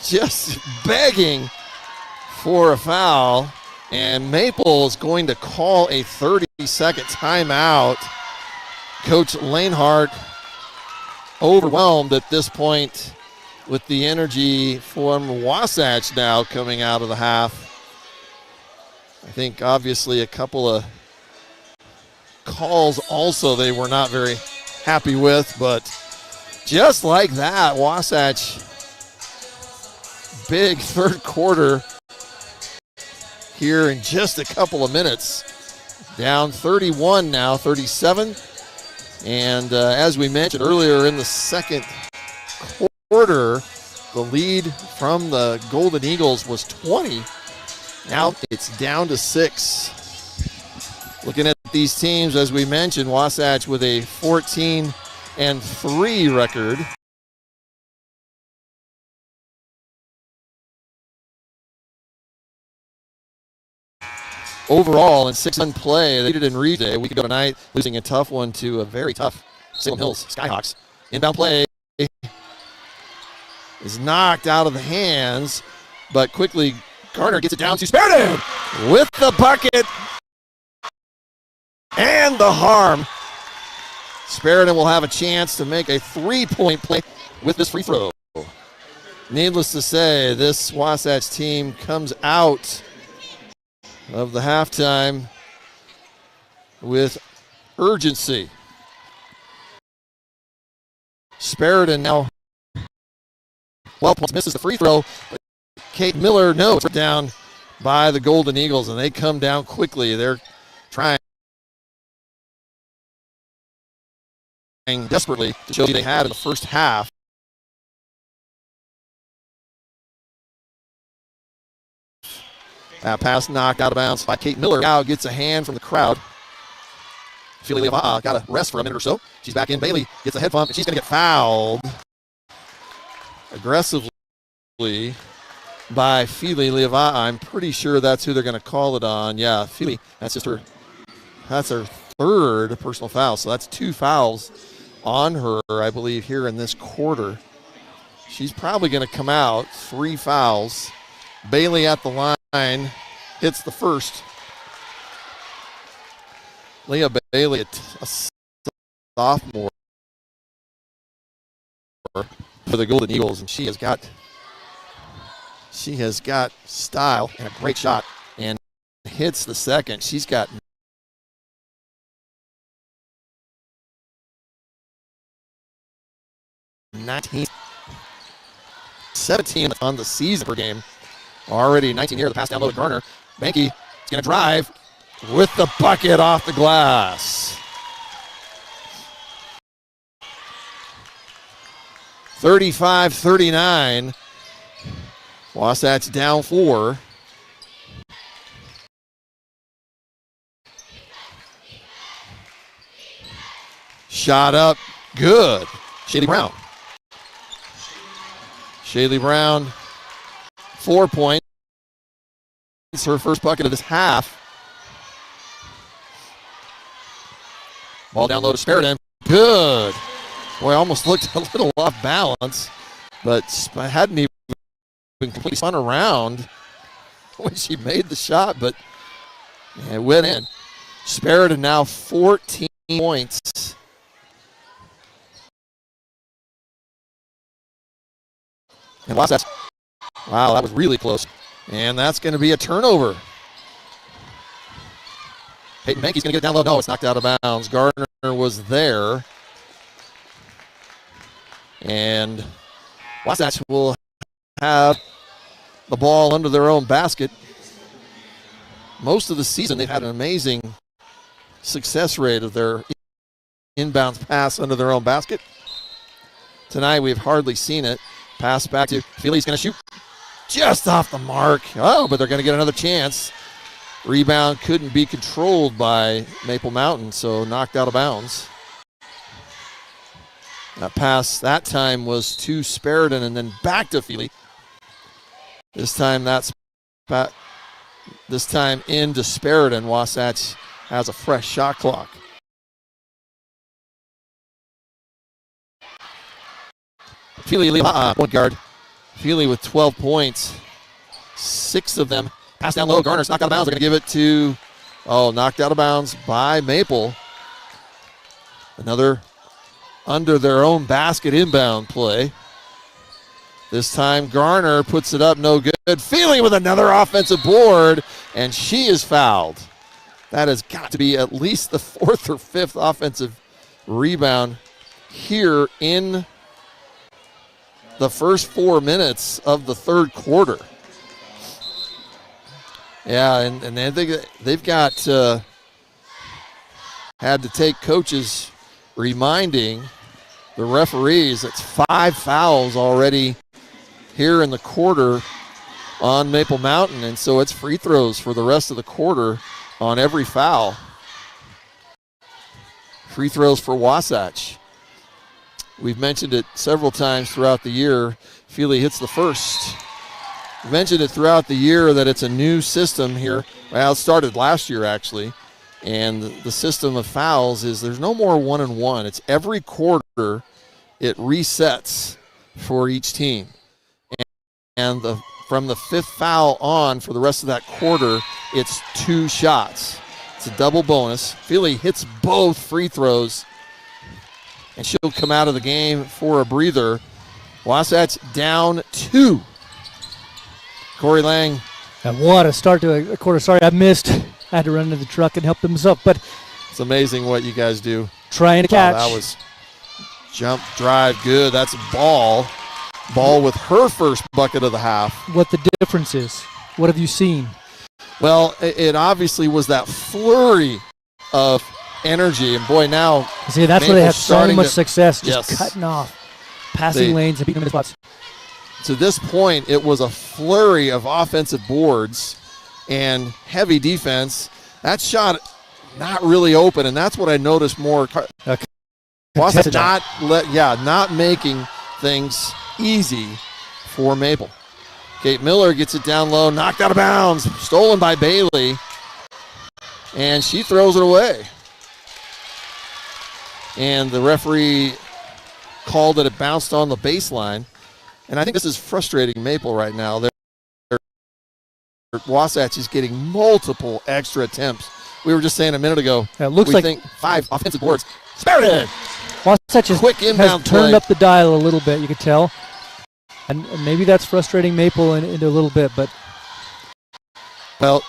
Just begging for a foul. And Maple is going to call a 30-second timeout. Coach Lanehart overwhelmed at this point with the energy from Wasatch now coming out of the half. I think obviously a couple of calls also they were not very happy with, but just like that, Wasatch, big third quarter here in just a couple of minutes. Down 31 now, 37. And as we mentioned earlier in the second quarter, the lead from the Golden Eagles was 20. Now it's down to 6. Looking at these teams, as we mentioned, Wasatch with a 14-3 record. Overall, in 6-1 play, they did in Reed a week ago tonight, losing a tough one to a very tough Salem Hills Skyhawks. Inbound play is knocked out of the hands, but quickly Garner gets it down to Sheridan with the bucket and the harm. Sheridan will have a chance to make a three-point play with this free throw. Needless to say, this Wasatch team comes out of the halftime with urgency. Sheridan now 12 points, misses the free throw, but Kate Miller knows it's down by the Golden Eagles, and they come down quickly. They're trying desperately to show you they had in the first half. That pass knocked out of bounds by Kate Miller. Now gets a hand from the crowd. Feely Leava'a got a rest for a minute or so. She's back in. Bailey gets a head bump, and she's going to get fouled aggressively by Feely Leava'a. I'm pretty sure that's who they're going to call it on. Yeah, Feely. That's her third personal foul. So that's 2 fouls on her, I believe, here in this quarter. She's probably going to come out 3 fouls. Bailey at the line hits the first. Leah Bailey, a sophomore for the Golden Eagles, and she has got style and a great shot, and hits the second. She's got 17 on the season per game. Already 19 here. The pass down low to Garner. Banky is going to drive with the bucket off the glass. 35-39. Wasatch down 4. Shot up. Good. Shaylee Brown. 4 points. her first bucket of this half. Ball down low to Sparidan. Good. Boy, almost looked a little off balance, but hadn't even completely spun around when she made the shot, but it went in. Sparidan now 14 points. And Wasatch, wow, that was really close. And that's going to be a turnover. Peyton Banky's going to get it down low. No, it's knocked out of bounds. Gardner was there. And Wasatch will have the ball under their own basket. Most of the season, they've had an amazing success rate of their inbounds pass under their own basket. Tonight, we've hardly seen it. Pass back to Feely's going to shoot just off the mark. Oh, but they're going to get another chance. Rebound couldn't be controlled by Maple Mountain, so knocked out of bounds. That pass that time was to Sparidan and then back to Feely. This time into Sparidan. Wasatch has a fresh shot clock. Feely, point guard. Feely with 12 points. 6 of them. Pass down low. Garner's knocked out of bounds. They're going to give it to, knocked out of bounds by Maple. Another under their own basket inbound play. This time Garner puts it up, no good. Feely with another offensive board, and she is fouled. That has got to be at least the 4th or 5th offensive rebound here in the first 4 minutes of the third quarter. Yeah, and they've got had to take coaches reminding the referees it's 5 fouls already here in the quarter on Maple Mountain, and so it's free throws for the rest of the quarter on every foul. Free throws for Wasatch. We've mentioned it several times throughout the year. Feely hits the first. We mentioned it throughout the year that it's a new system here. Well, it started last year actually, and the system of fouls is there's no more 1-and-1. It's every quarter it resets for each team. And from the 5th foul on for the rest of that quarter, it's 2 shots. It's a double bonus. Feely hits both free throws, and she'll come out of the game for a breather. Wasatch down 2. Corey Lang. And what a start to a quarter. Sorry, I missed. I had to run into the truck and help them up, but it's amazing what you guys do. Trying to catch. That was jump, drive, good. That's a ball. Ball with her first bucket of the half. What the difference is. What have you seen? Well, it obviously was that flurry of energy. And boy, now. See, that's Maple's where they have so much success, just yes. cutting off, passing lanes and beating them in the spots. To this point, it was a flurry of offensive boards and heavy defense. That shot not really open, and that's what I noticed more. Wasatch not making things easy for Maple. Kate Miller gets it down low, knocked out of bounds, stolen by Bailey, and she throws it away. And the referee called that it bounced on the baseline. And I think this is frustrating Maple right now. Wasatch is getting multiple extra attempts. We were just saying a minute ago, it looks like 5 offensive boards. Spirited! Wasatch has turned up the dial a little bit, you could tell. And maybe that's frustrating Maple into a little bit, but well,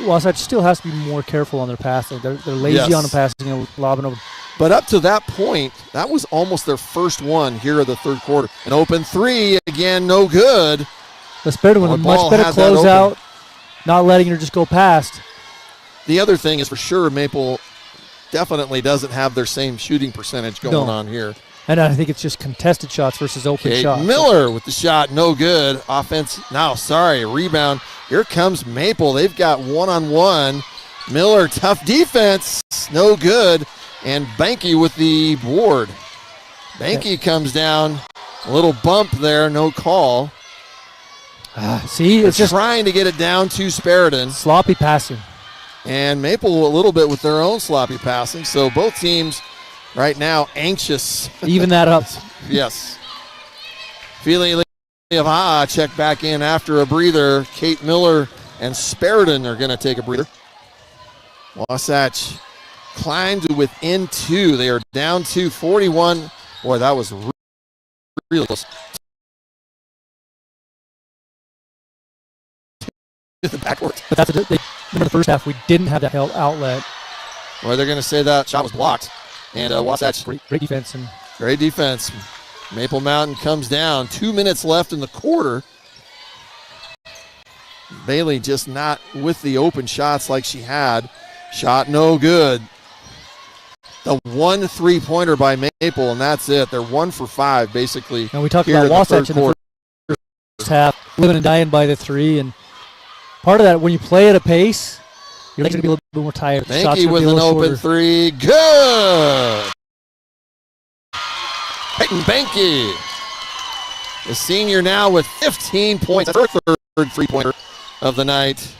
Wasatch still has to be more careful on their passing. They're lazy on the passing and lobbing over. But up to that point, that was almost their first one here in the third quarter. An open 3, again, no good. The Spirit with a much better closeout, not letting her just go past. The other thing is for sure Maple definitely doesn't have their same shooting percentage going on here. And I think it's just contested shots versus open shots. Miller with the shot, no good. Rebound. Here comes Maple. They've got 1-on-1. Miller, tough defense, no good. And Banky with the board. Banky comes down, a little bump there, no call. See, They're it's just trying to get it down to Sparidan. sloppy passing. And Maple a little bit with their own sloppy passing. So both teams right now anxious. Even that up. Yes. Feely Leava'a check back in after a breather. Kate Miller and Sparidan are going to take a breather. Wasatch climbed to within 2. They are down to 41. Boy, that was real close. The backwards. But that's in the first half, we didn't have that outlet. Well, they're going to say that shot was blocked. And Wasatch. Great defense. And great defense. Maple Mountain comes down. 2 minutes left in the quarter. Bailey just not with the open shots like she had. Shot no good. The 1 3-pointer by Maple, and that's it. They're 1 for 5, basically. And we talked about Wasatch in the first half, living and dying by the 3. And part of that, when you play at a pace, your legs are going to be a little bit more tired. Banky with an open 3. Good! Peyton Banky, the senior now with 15 points. That's her third 3-pointer of the night.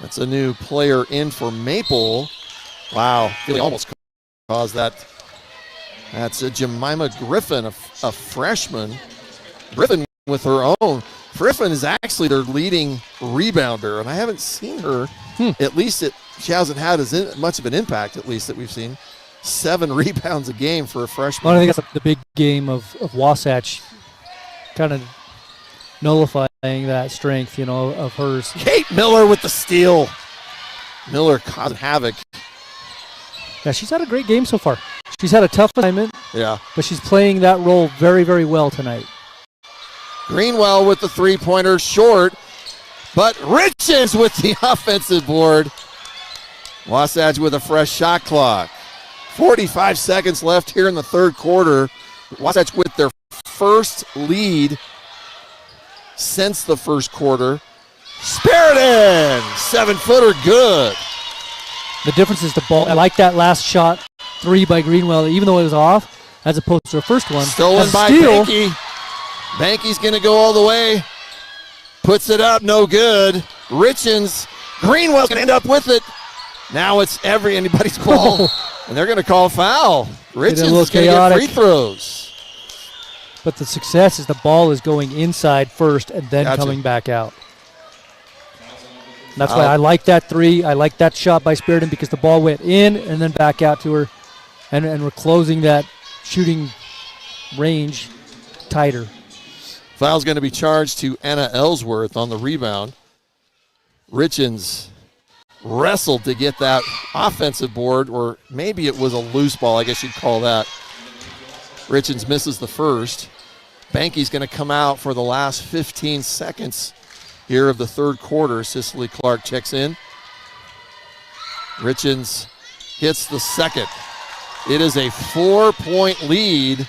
That's a new player in for Maple. Wow, really almost caused that. That's a Jemima Griffin, a freshman. Griffin with her own. Griffin is actually their leading rebounder, and I haven't seen her. At least she hasn't had as much of an impact, at least that we've seen. 7 rebounds a game for a freshman. Well, I think that's the big game of Wasatch, kind of nullifying that strength, of hers. Kate Miller with the steal. Miller caused havoc. Yeah, she's had a great game so far. She's had a tough assignment. Yeah. But she's playing that role very, very well tonight. Greenwell with the 3-pointer, short, but Richards with the offensive board. Wasatch with a fresh shot clock. 45 seconds left here in the third quarter. Wasatch with their first lead since the first quarter. Sparidan, 7-footer, good. The difference is the ball. I like that last shot, 3 by Greenwell, even though it was off, as opposed to the first one. Stolen by Banky. Banky's going to go all the way. Puts it up, no good. Richens, Greenwell's going to end up with it. Now it's anybody's ball, and they're going to call foul. Richens is going to get free throws. But the success is the ball is going inside first and then coming back out. And that's why I like that 3. I like that shot by Sparidan because the ball went in and then back out to her. And we're closing that shooting range tighter. Foul's going to be charged to Anna Ellsworth on the rebound. Richens wrestled to get that offensive board, or maybe it was a loose ball, I guess you'd call that. Richens misses the first. Banky's going to come out for the last 15 seconds here of the third quarter. Cicely Clark checks in. Richens hits the second. It is a 4-point lead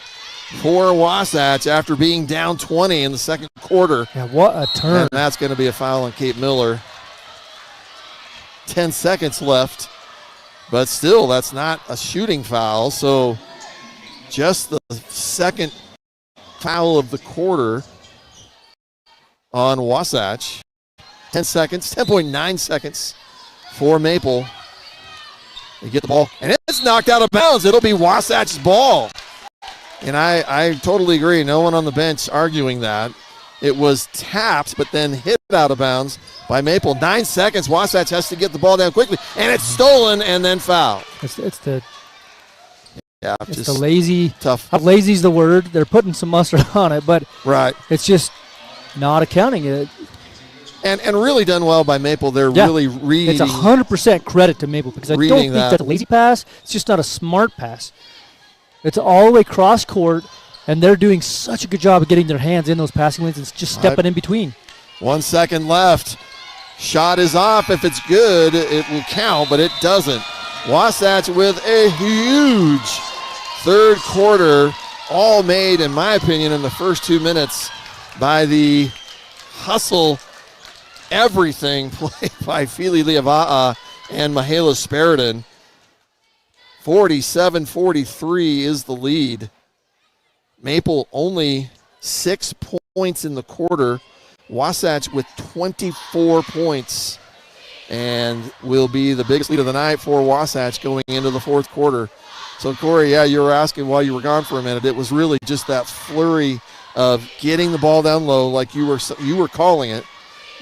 for Wasatch after being down 20 in the second quarter. Yeah, what a turn. And that's going to be a foul on Kate Miller. 10 seconds left, but still that's not a shooting foul. So just the second foul of the quarter on Wasatch. 10 seconds, 10.9 seconds for Maple. They get the ball, and it's knocked out of bounds. It'll be Wasatch's ball. And I totally agree. No one on the bench arguing that. It was tapped, but then hit out of bounds by Maple. 9 seconds. Wasatch has to get the ball down quickly, and it's stolen and then fouled. It's the lazy, tough. Lazy's the word. They're putting some mustard on it, but it's just not accounting it. And really done well by Maple. They're really reading. It's 100% credit to Maple because I don't think that's a lazy pass. It's just not a smart pass. It's all the way cross court, and they're doing such a good job of getting their hands in those passing lanes and just stepping in between. 1 second left. Shot is off. If it's good, it will count, but it doesn't. Wasatch with a huge third quarter, all made, in my opinion, in the first 2 minutes by the hustle everything play by Feely Leava'a and Mihaela Sparidan. 47-43 is the lead. Maple only 6 points in the quarter. Wasatch with 24 points and will be the biggest lead of the night for Wasatch going into the fourth quarter. So, Corey, yeah, you were asking while you were gone for a minute. It was really just that flurry of getting the ball down low like you were calling it,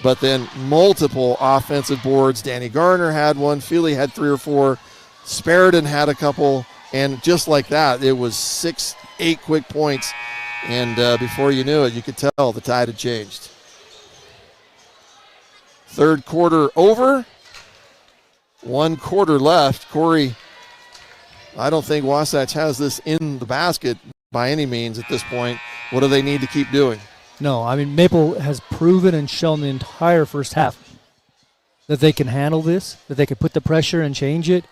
but then multiple offensive boards. Danny Garner had one. Feely had 3 or 4. Sparidan had a couple. And just like that, it was 6-8 quick points. And before you knew it, you could tell the tide had changed. Third quarter over. 1 quarter left. Corey, I don't think Wasatch has this in the basket by any means at this point. What do they need to keep doing? No, I mean, Maple has proven and shown the entire first half that they can handle this, that they can put the pressure and change it.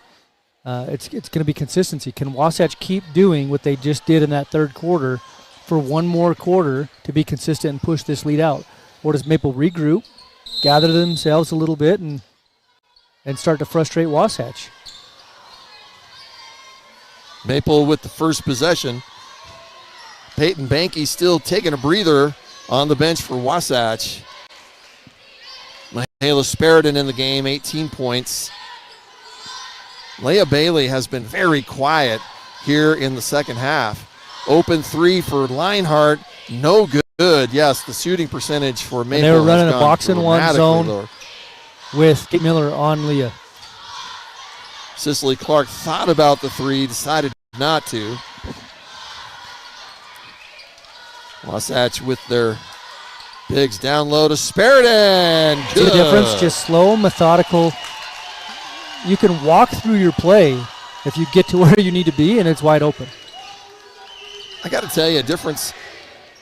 It's going to be consistency. Can Wasatch keep doing what they just did in that third quarter for one more quarter to be consistent and push this lead out? Or does Maple regroup, gather themselves a little bit, and start to frustrate Wasatch? Maple with the first possession. Peyton Banky still taking a breather on the bench for Wasatch. Michaela Sparidan in the game, 18 points. Leah Bailey has been very quiet here in the second half. Open 3 for Leinhardt, no good. Yes, the shooting percentage for Maple. And they were running a box and one zone lower with Kate Miller on Leah. Cicely Clark thought about the 3, decided not to. Wasatch with their bigs down low to Sparidan. See the difference? Just slow, methodical. You can walk through your play if you get to where you need to be, and it's wide open. I got to tell you, a difference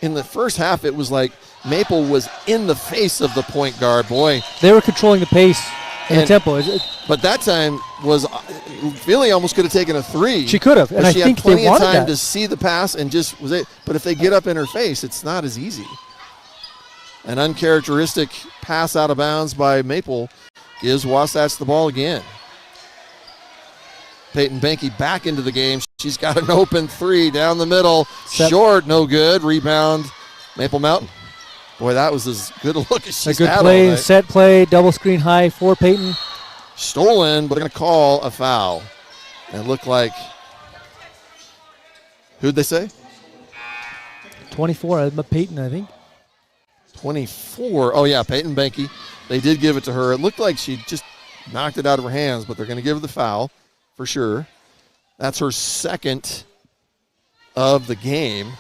in the first half, it was like Maple was in the face of the point guard. Boy, they were controlling the pace and the tempo. But that time was Feely almost could have taken a 3. She could have, and I think they wanted that. She had plenty of time to see the pass and just was it. But if they get up in her face, it's not as easy. An uncharacteristic pass out of bounds by Maple gives Wasatch the ball again. Peyton Banky back into the game. She's got an open 3 down the middle. Short, no good. Rebound, Maple Mountain. Boy, that was as good a look as she's had all night. A good play, set play, double screen high for Peyton. Stolen, but they're going to call a foul. And it looked like, who'd they say? 24, Peyton, I think. 24. Oh, yeah, Peyton Banky. They did give it to her. It looked like she just knocked it out of her hands, but they're going to give her the foul for sure. That's her second of the game.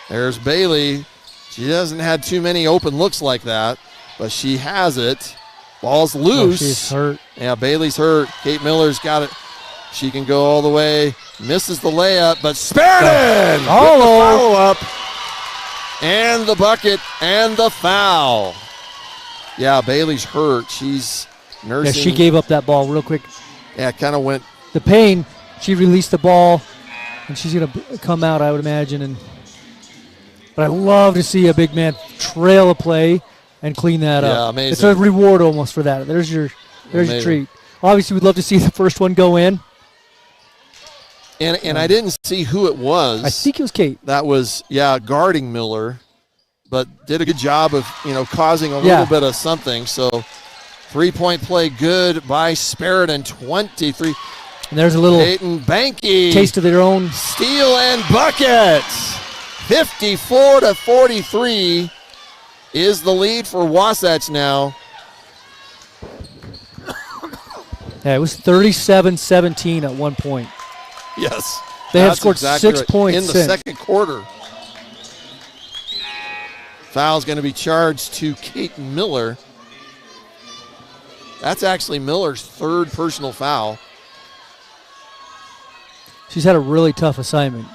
There's Bailey. She hasn't had too many open looks like that, but she has it. Ball's loose. Oh, she's hurt. Yeah, Bailey's hurt. Kate Miller's got it. She can go all the way. Misses the layup, but Sparidan! Follow-up. And the bucket and the foul. Yeah, Bailey's hurt. She's nursing. Yeah, she gave up that ball real quick. Yeah, it kind of went. The pain, she released the ball, and she's going to come out, I would imagine. But I love to see a big man trail a play and clean that up. Yeah, amazing. It's a reward almost for that. There's your treat. Obviously, we'd love to see the first one go in. And I didn't see who it was. I think it was Kate. That was, guarding Miller, but did a good job of, causing a little bit of something. So 3-point play good by Sparidan, 23. And there's a little Peyton Banky. Taste of their own. Steal and bucket. 54-43 is the lead for Wasatch now. Yeah, it was 37-17 at one point. Yes. They have scored exactly 6 points in the second quarter. Foul's going to be charged to Kate Miller. That's actually Miller's third personal foul. She's had a really tough assignment.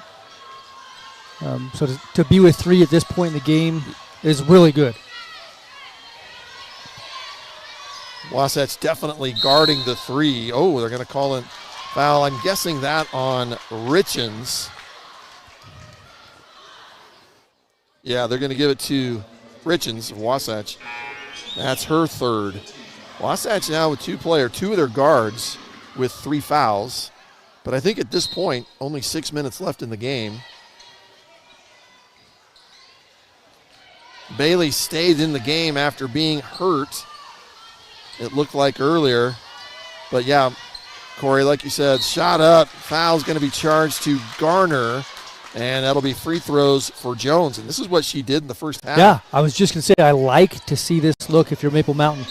So to be with 3 at this point in the game is really good. Wasatch definitely guarding the 3. Oh, they're going to call in foul. I'm guessing that on Richens. Yeah, they're going to give it to Richens, Wasatch. That's her third. Wasatch now with 2 of their guards with 3 fouls. But I think at this point, only 6 minutes left in the game. Bailey stayed in the game after being hurt, it looked like earlier. But, yeah, Corey, like you said, shot up. Foul's going to be charged to Garner, and that'll be free throws for Jones. And this is what she did in the first half. Yeah, I was just going to say, I like to see this look if you're Maple Mountain.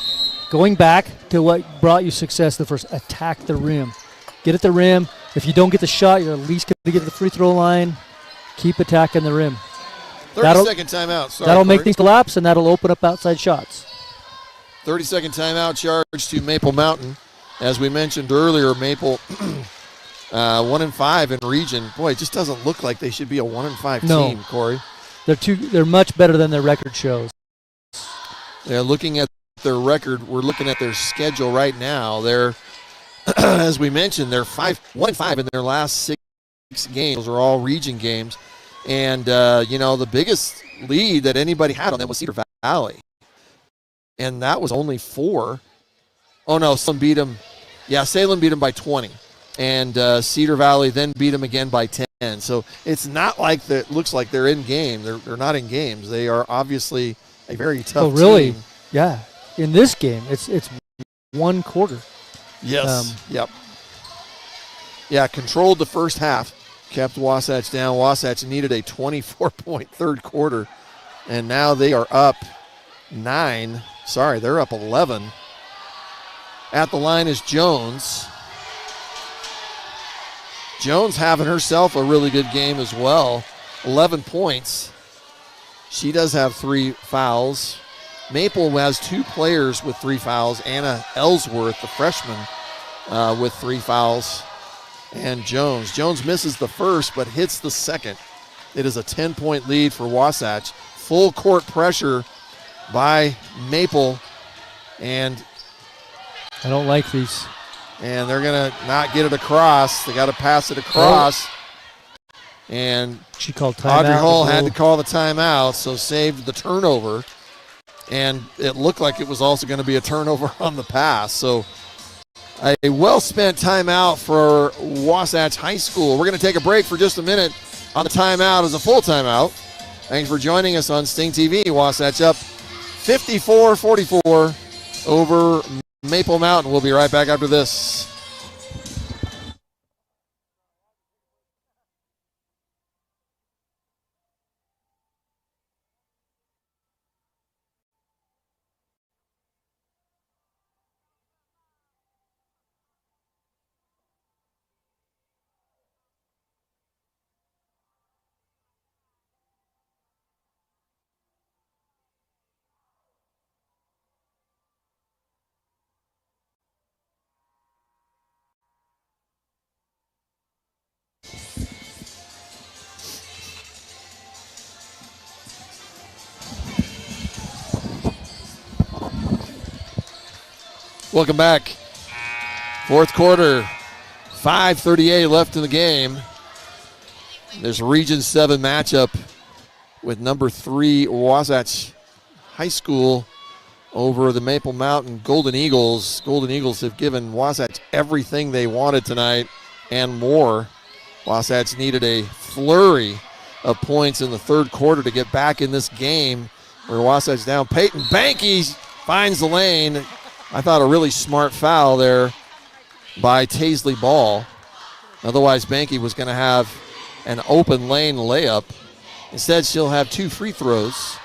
Going back to what brought you success the first, attack the rim. Get at the rim. If you don't get the shot, you're at least going to get to the free throw line. Keep attacking the rim. 30-second timeout. Sorry, that'll Corey. make things collapse, and that'll open up outside shots. 30-second timeout charge to Maple Mountain. As we mentioned earlier, Maple 1-5 in region. Boy, it just doesn't look like they should be a 1-5 team, Corey. They're much better than their record shows. Yeah, looking at their record, we're looking at their schedule right now. They're, as we mentioned, they're 1-5 in their last 6 games. Those are all region games. And, the biggest lead that anybody had on them was Cedar Valley. And that was only 4. Oh, no, Salem beat them. Yeah, Salem beat them by 20. And Cedar Valley then beat them again by 10. So it's not like it looks like they're in game. They're not in games. They are obviously a very tough really? team. Yeah. In this game, it's one quarter. Yes. Yep. Yeah, controlled the first half. Kept Wasatch down. Wasatch needed a 24-point third quarter. And now they are up 9. Sorry, they're up 11. At the line is Jones. Jones having herself a really good game as well. 11 points. She does have 3 fouls. Maple has 2 players with 3 fouls. Anna Ellsworth, the freshman, with 3 fouls. And Jones. Jones misses the first but hits the second. It is a 10-point lead for Wasatch. Full court pressure by Maple. And I don't like these. And they're going to not get it across. They got to pass it across. And she called timeout. Audrey Hull had to call the timeout, so saved the turnover. And it looked like it was also going to be a turnover on the pass. So a well-spent timeout for Wasatch High School. We're going to take a break for just a minute. On the timeout is a full timeout. Thanks for joining us on Sting TV. Wasatch up 54-44 over Maple Mountain. We'll be right back after this. Welcome back. Fourth quarter, 5:38 left in the game. There's a Region 7 matchup with number 3 Wasatch High School over the Maple Mountain Golden Eagles. Golden Eagles have given Wasatch everything they wanted tonight and more. Wasatch needed a flurry of points in the third quarter to get back in this game where Wasatch down. Peyton Banky finds the lane. I thought a really smart foul there by Taisley Ball. Otherwise, Banky was going to have an open lane layup. Instead, she'll have 2 free throws.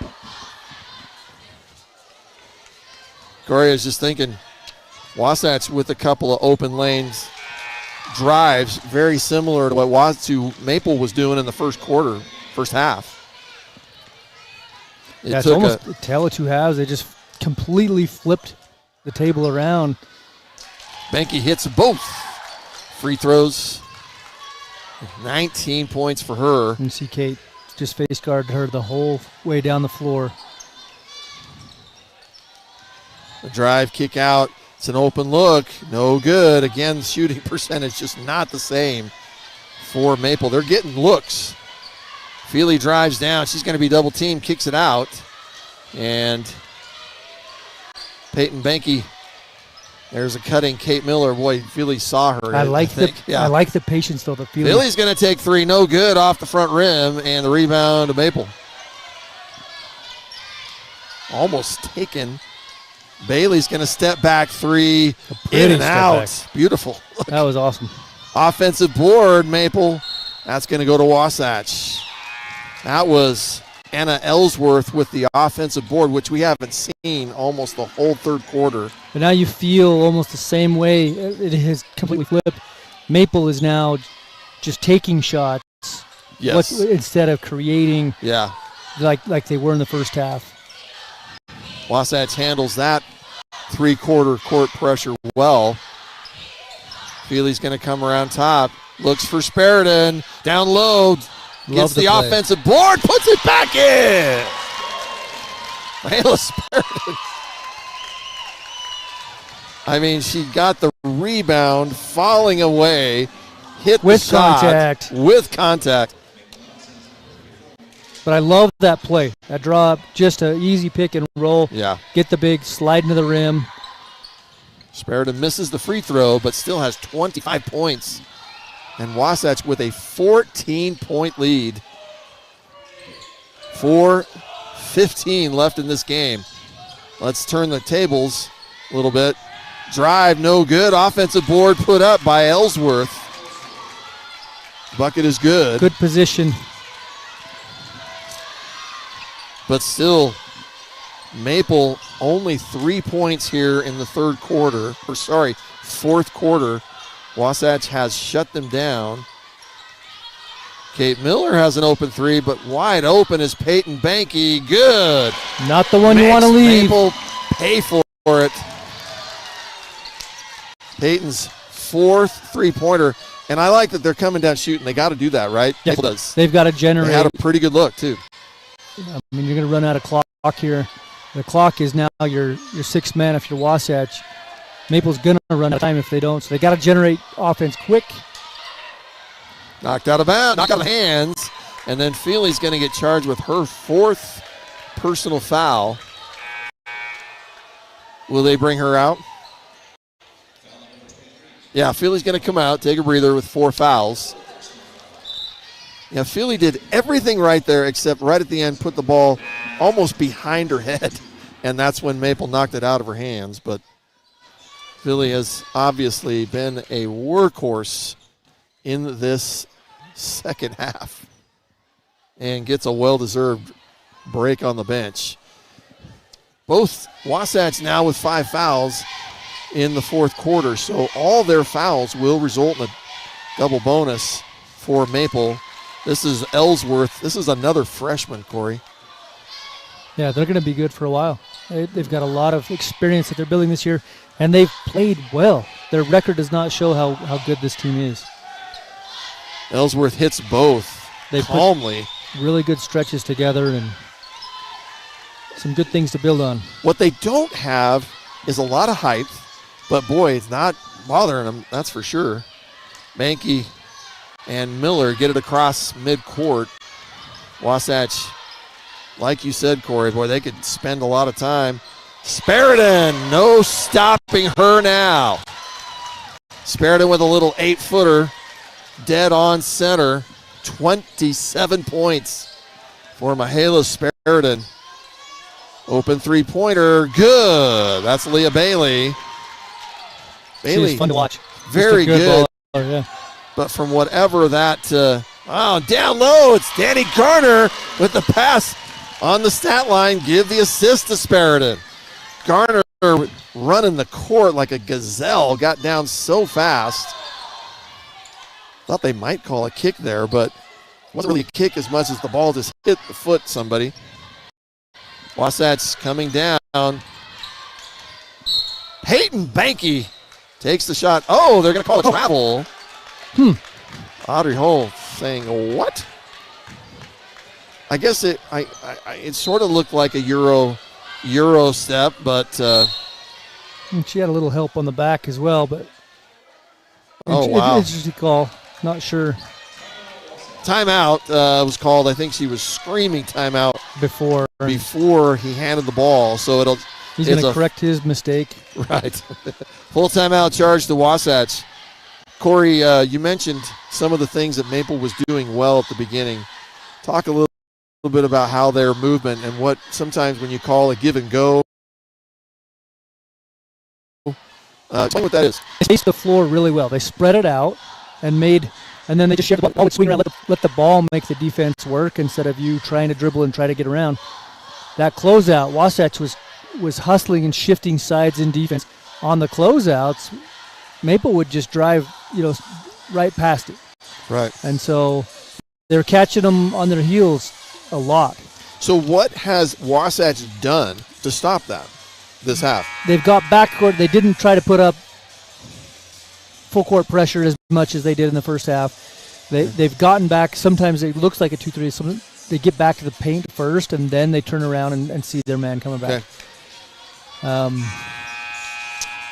Corey is just thinking, Wasatch with a couple of open lanes drives, very similar to what Maple was doing in the first quarter, first half. It's almost a tale of 2 halves. They just completely flipped the table around. Banky hits both free throws. 19 points for her. And see Kate just face guarded her the whole way down the floor. The drive, kick out. It's an open look. No good. Again, shooting percentage just not the same for Maple. They're getting looks. Feely drives down. She's going to be double teamed, kicks it out. And Peyton Banky, there's a cutting Kate Miller. Boy, Feely saw her. I like the patience, though. Feely's going to take 3. No good off the front rim, and the rebound to Maple. almost taken. Bailey's going to step back three, pretty in and step out. back. Beautiful. That was awesome. Offensive board, Maple. That's going to go to Wasatch. That was Anna Ellsworth with the offensive board, which we haven't seen almost the whole third quarter. But now you feel almost the same way. It has completely flipped. Maple is now just taking shots. Yes. Instead of creating like they were in the first half. Wasatch handles that three-quarter court pressure well. Feely's going to come around top. Looks for Sparidan. Down low. Gets the offensive board. Puts it back in. Layla Sparidan. I mean, she got the rebound, falling away, hit the shot with contact. But I love that play. That drop, just an easy pick and roll. Yeah. Get the big slide into the rim. Sparidan misses the free throw, but still has 25 points. And Wasatch with a 14-point lead. 4:15 left in this game. Let's turn the tables a little bit. Drive, no good. Offensive board put up by Ellsworth. Bucket is good. Good position. But still, Maple only 3 points here in the fourth quarter. Wasatch has shut them down. Kate Miller has an open three, but wide open is Peyton Banky. Good. Not the one you want to leave. Maple pay for it. Peyton's fourth three-pointer. And I like that they're coming down shooting. They got to do that, right? Yeah, they've got to generate. They had a pretty good look, too. I mean, you're going to run out of clock here. The clock is now your sixth man if you're Wasatch. Maple's going to run out of time if they don't. So they got to generate offense quick. Knocked out of bounds, knocked out of hands. And then Feely's going to get charged with her fourth personal foul. Will they bring her out? Yeah, Feely's going to come out, take a breather with 4 fouls. Yeah, Feely did everything right there except right at the end put the ball almost behind her head. And that's when Maple knocked it out of her hands. But Feely has obviously been a workhorse in this second half and gets a well-deserved break on the bench. Both Wasatch now with 5 fouls in the fourth quarter. So all their fouls will result in a double bonus for Maple. This is Ellsworth. This is another freshman, Corey. Yeah, they're going to be good for a while. They've got a lot of experience that they're building this year, and they've played well. Their record does not show how good this team is. Ellsworth hits both calmly. Really good stretches together and some good things to build on. What they don't have is a lot of height, but boy, it's not bothering them, that's for sure. Banky and Miller get it across midcourt. Wasatch, like you said, Corey, boy, they could spend a lot of time. Sparidan, no stopping her now. Sparidan with a little 8-footer, dead on center. 27 points for Mahala Sparidan. Open three-pointer, good. That's Leah Bailey. Bailey, she's fun to watch. Very good. Baller, yeah. But from whatever that, down low, it's Danny Garner with the pass on the stat line. Give the assist to Sparidan. Garner running the court like a gazelle, got down so fast. Thought they might call a kick there, but it wasn't really a kick as much as the ball just hit the foot somebody. Wasatch coming down. Peyton Banky takes the shot. Oh, they're going to call a travel. Audrey Hull saying, what? I guess it sort of looked like a Euro step, but she had a little help on the back as well, but wow. Interesting call. Not sure. Timeout was called. I think she was screaming timeout before he handed the ball. So he's going to correct his mistake. Right. Full timeout charge to Wasatch. Corey, you mentioned some of the things that Maple was doing well at the beginning. Talk a little bit about how their movement and what sometimes when you call a give and go. Explain what that is. They spaced the floor really well. They spread it out and then they just shared the ball. Swing around, let the ball make the defense work instead of you trying to dribble and try to get around. That closeout, Wasatch was hustling and shifting sides in defense. On the closeouts, Maple would just drive, right past it. Right. And so they're catching them on their heels a lot. So what has Wasatch done to stop that this half? They've got backcourt. They didn't try to put up full court pressure as much as they did in the first half. They've gotten back. Sometimes it looks like a 2-3. They get back to the paint first, and then they turn around and see their man coming back. Okay.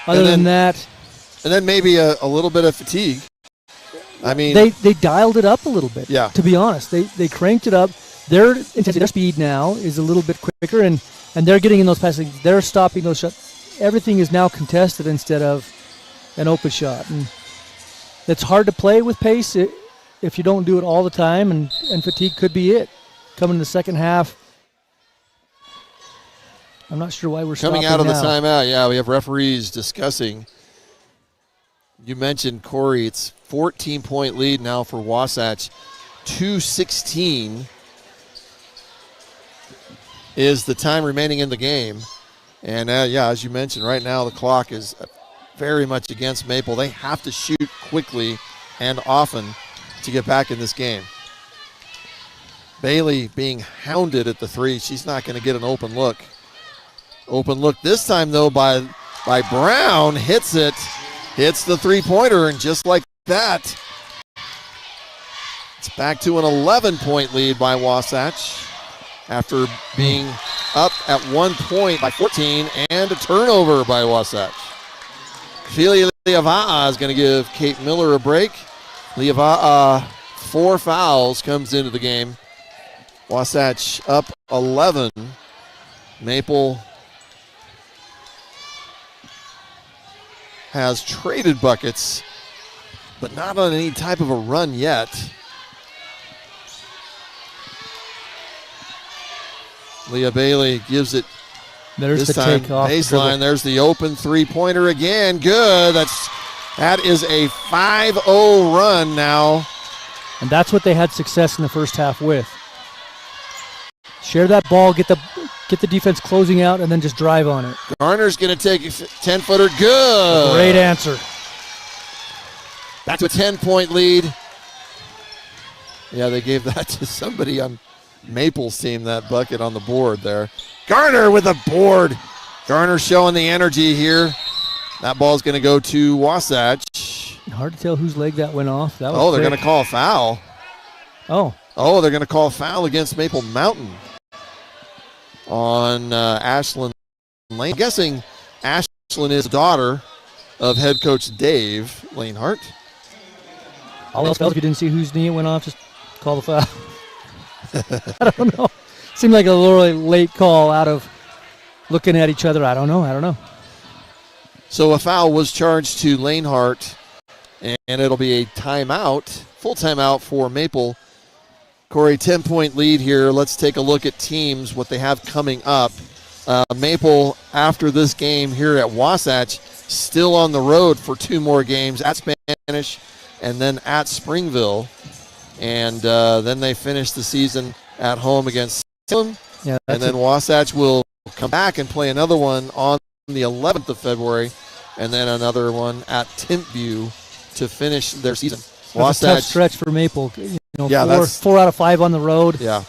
Other than that. And then maybe a little bit of fatigue. I mean, they dialed it up a little bit. Yeah. To be honest, they cranked it up. Their intensity, their speed now is a little bit quicker, and they're getting in those passes. They're stopping those shots. Everything is now contested instead of an open shot, and it's hard to play with pace if you don't do it all the time, and fatigue could be it. Coming in the second half, I'm not sure why we're coming stopping out of now. the timeout. Yeah, we have referees discussing. You mentioned, Corey, it's 14-point lead now for Wasatch. 2:16 is the time remaining in the game. And, as you mentioned, right now the clock is very much against Maple. They have to shoot quickly and often to get back in this game. Bailey being hounded at the three. She's not going to get an open look. Open look this time, though, by Brown. Hits it. Hits the three-pointer, and just like that, it's back to an 11-point lead by Wasatch after being up at 1 point by 14 and a turnover by Wasatch. Ophelia Liava'a is going to give Kate Miller a break. Liava'a, 4 fouls, comes into the game. Wasatch up 11. Maple has traded buckets, but not on any type of a run yet. Leah Bailey gives it There's this the time take off baseline. There's the open three-pointer again. Good. That is a 5-0 run now. And that's what they had success in the first half with. Share that ball, get the defense closing out, and then just drive on it. Garner's going to take a 10-footer. Good. Great answer. Back to a 10-point lead. Yeah, they gave that to somebody on Maple's team, that bucket on the board there. Garner with a board. Garner showing the energy here. That ball's going to go to Wasatch. Hard to tell whose leg that went off. That was they're quick. going to call a foul. Oh, They're going to call a foul against Maple Mountain on Ashlyn Lane. I'm guessing Ashlyn is the daughter of head coach Dave Lanehart. All else fails, if you didn't see whose knee it went off, just call the foul. I don't know. Seemed like a little late call out of looking at each other. I don't know. So a foul was charged to Lanehart, and it'll be a timeout, full timeout for Maple. Corey, 10-point lead here. Let's take a look at teams, what they have coming up. Maple, after this game here at Wasatch, still on the road for 2 more games at Spanish and then at Springville. And then they finish the season at home against Salem. Yeah, and then Wasatch will come back and play another one on the 11th of February, and then another one at Timpview to finish their season. That's a tough stretch for Maple. Yeah, 4 out of 5 on the road. Yeah.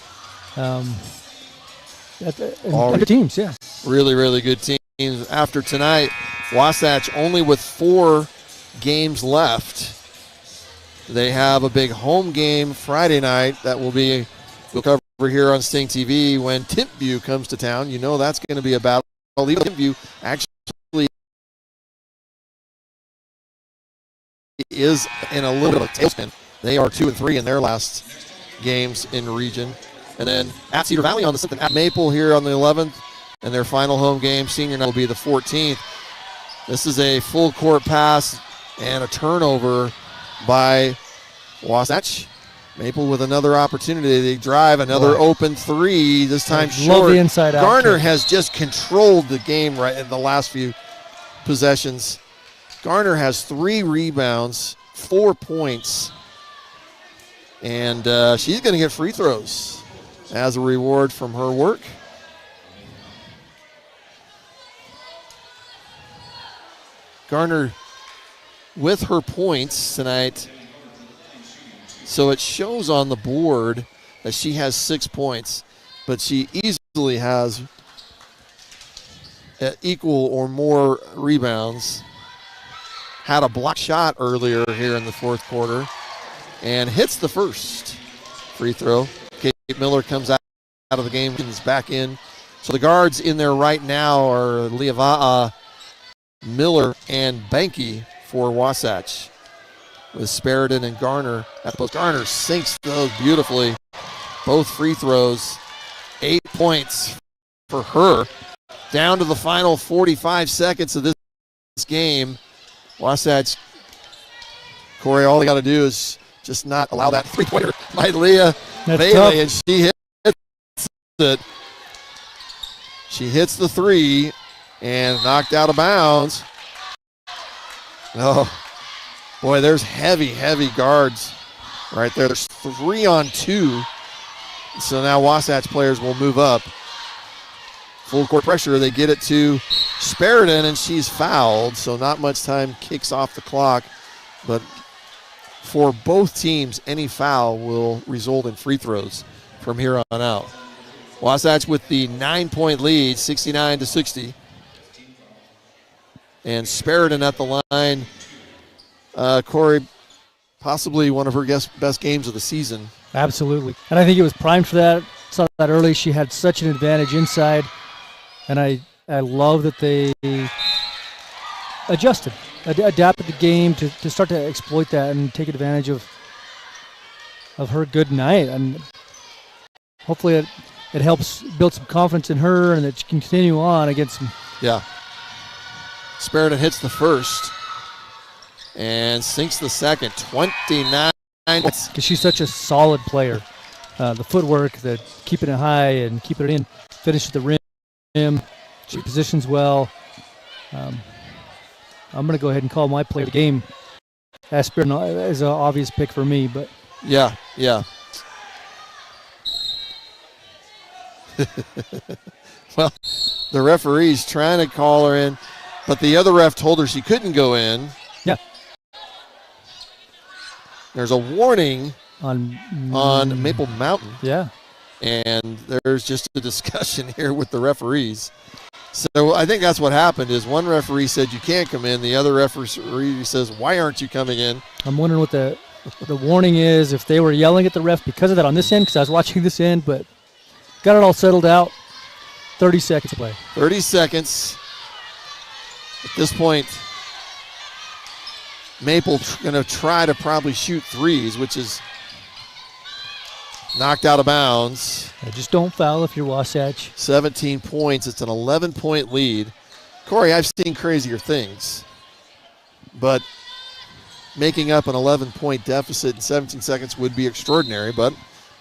Good teams, yeah. Really, really good teams. After tonight, Wasatch only with 4 games left. They have a big home game Friday night that we'll cover here on Sting TV when Timpview comes to town. You know that's going to be a battle. Even Timpview actually is in a little bit of a tailspin. They are 2-3 in their last games in region. And then at Cedar Valley on the 7th, at Maple here on the 11th, and their final home game, senior night, will be the 14th. This is a full court pass and a turnover by Wasatch. Maple with another opportunity. They drive another open three, this time short. Love the inside out. Garner has just controlled the game right in the last few possessions. Garner has 3 rebounds, 4 points, and she's going to get free throws as a reward from her work. Garner with her points tonight. So it shows on the board that she has 6 points, but she easily has equal or more rebounds. Had a block shot earlier here in the fourth quarter and hits the first free throw. Kate Miller comes out of the game, comes back in. So the guards in there right now are Leava'a, Miller, and Banky for Wasatch, with Spariton and Garner at the post. Garner sinks those beautifully. Both free throws. 8 points for her. Down to the final 45 seconds of this game. Wasatch, Corey, all they got to do is just not allow that three-pointer by Leah Bailey, and she hits it. She hits the three and knocked out of bounds. Oh, boy, there's heavy guards right there. There's 3 on 2. So now Wasatch players will move up. Full court pressure. They get it to Spariton, and she's fouled. So not much time kicks off the clock. But for both teams, any foul will result in free throws from here on out. Wasatch with the 9-point lead, 69-60. And Spariton at the line. Corey, possibly one of her best games of the season. Absolutely. And I think it was primed for that. Saw that early. She had such an advantage inside. And I love that they adjusted, adapted the game to start to exploit that and take advantage of her good night. And hopefully it helps build some confidence in her and that she can continue on against some. Yeah. Spariton hits the first and sinks the second. 29. Because she's such a solid player. The footwork, the keeping it high and keeping it in, finish at the rim. She positions well. I'm going to go ahead and call my play of the game. Spariton is an obvious pick for me, but yeah. Well, the referee's trying to call her in, but the other ref told her she couldn't go in. Yeah. There's a warning on Maple Mountain. Yeah. And there's just a discussion here with the referees. So I think that's what happened is one referee said you can't come in. The other referee says, why aren't you coming in? I'm wondering what the warning is, if they were yelling at the ref because of that on this end, because I was watching this end, but got it all settled out. 30 seconds to play. 30 seconds. At this point, Maple going to try to probably shoot threes, which is knocked out of bounds. Just don't foul if you're Wasatch. 17 points. It's an 11-point lead. Corey, I've seen crazier things. But making up an 11-point deficit in 17 seconds would be extraordinary. But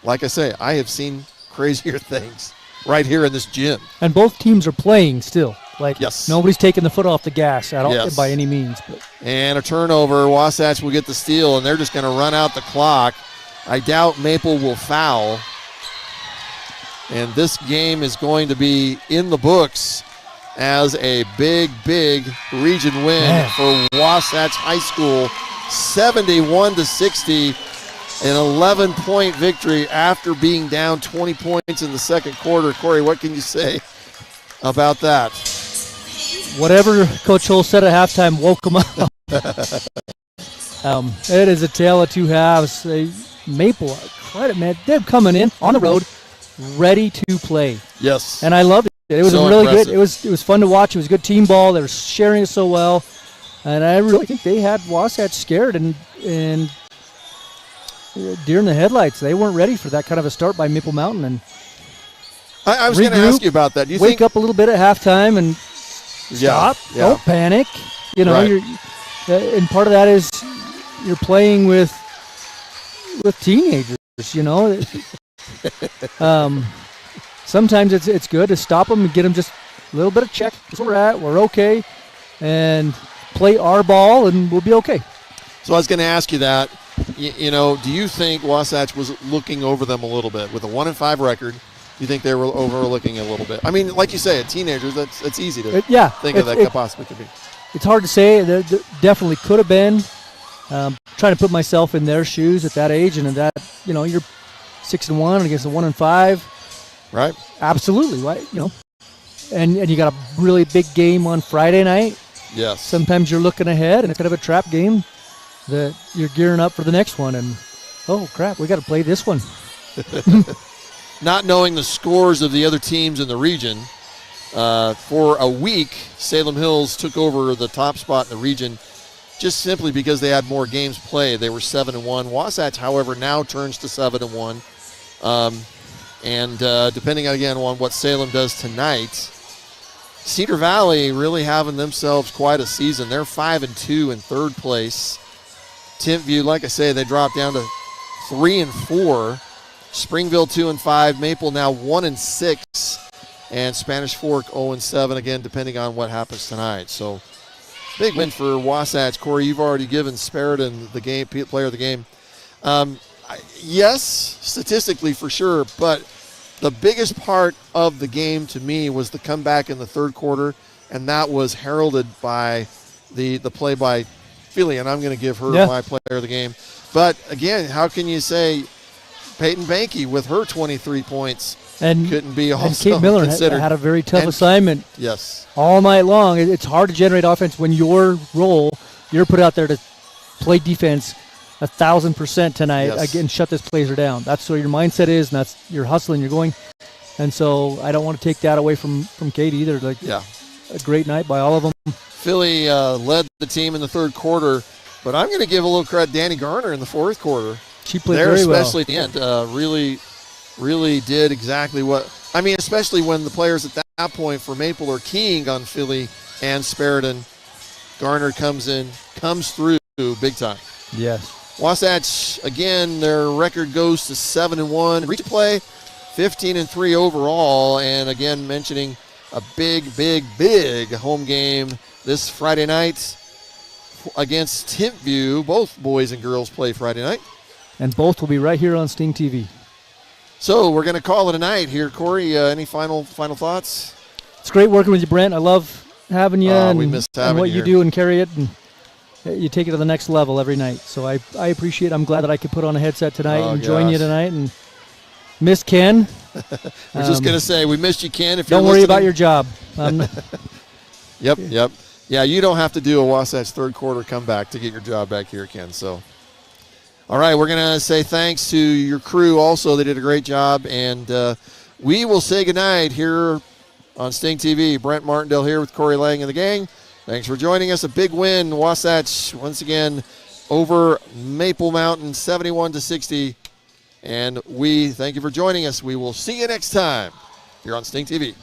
like I say, I have seen crazier things right here in this gym. And both teams are playing still. Yes. Nobody's taking the foot off the gas at all by any means. But. And a turnover. Wasatch will get the steal, and they're just going to run out the clock. I doubt Maple will foul. And this game is going to be in the books as a big region win for Wasatch High School. 71-60, an 11-point victory after being down 20 points in the second quarter. Corey, what can you say about that? Whatever Coach Hull said at halftime woke them up. It is a tale of two halves. Maple, credit, man. They're coming in on the road, ready to play. Yes. And I loved it. It was so really impressive. good. It was fun to watch. It was good team ball. They were sharing it so well. And I really think they had Wasatch scared and deer in the headlights. They weren't ready for that kind of a start by Maple Mountain. And I was going to ask you about that. Do you wake think up a little bit at halftime and stop. Yeah. Don't panic. You know, right. And part of that is you're playing with teenagers. you know. Sometimes it's good to stop them and get them just a little bit of check. That's where we're at. We're okay. And play our ball, and we'll be okay. So I was going to ask you that. You know, do you think Wasatch was looking over them a little bit with a 1-5 record? Do you think they were overlooking a little bit? I mean, like you say, teenagers, that's easy to think of that possibly could be. It's hard to say. There definitely could have been. Trying to put myself in their shoes at that age, and at that, you know, you're 6-1 against a 1-5. Right. Absolutely, right? You know, and you got a really big game on Friday night. Yes. Sometimes you're looking ahead, and it's kind of a trap game that you're gearing up for the next one, and oh crap, we got to play this one. Not knowing the scores of the other teams in the region, for a week, Salem Hills took over the top spot in the region just simply because they had more games played. They were 7-1. Wasatch, however, now turns to 7-1. And depending, again, on what Salem does tonight, Cedar Valley really having themselves quite a season. They're 5-2 in third place. Timpview, like I say, they dropped down to 3-4. Springville 2-5. Maple now 1-6. And Spanish Fork 0-7, again, depending on what happens tonight. So big win for Wasatch. Corey, you've already given Spariton the game, player of the game. Yes, statistically for sure, but the biggest part of the game to me was the comeback in the third quarter, and that was heralded by the play by Philly, and I'm going to give her my player of the game. But, again, how can you say Peyton Banky with her 23 points couldn't be also considered? And Kate Miller had a very tough assignment all night long. It's hard to generate offense when your role, you're put out there to play defense 1,000% tonight, again, shut this player down. That's where your mindset is, and that's you're hustling, you're going. And so I don't want to take that away from Kate either. A great night by all of them. Philly led the team in the third quarter, but I'm going to give a little credit to Danny Garner in the fourth quarter. She played very well. Especially at the end, really did exactly what – I mean, especially when the players at that point for Maple are keying on Philly and Spariton. Garner comes through big time. Yes. Wasatch, again, their record goes to 7-1. Replay, 15-3 overall. And again, mentioning a big home game this Friday night against Timpview. Both boys and girls play Friday night. And both will be right here on Sting TV. So we're going to call it a night here. Corey, any final thoughts? It's great working with you, Brent. I love having you we miss having and what you do and carry it. And you take it to the next level every night. So I appreciate it. I'm glad that I could put on a headset tonight and join you tonight. And miss Ken. We're just going to say we missed you, Ken. If don't you're worry about your job. Yep. Yeah, you don't have to do a Wasatch third quarter comeback to get your job back here, Ken. So, all right, we're going to say thanks to your crew also. They did a great job. And we will say goodnight here on Sting TV. Brent Martindale here with Corey Lang and the gang. Thanks for joining us. A big win, Wasatch, once again, over Maple Mountain, 71-60. And we thank you for joining us. We will see you next time here on Sting TV.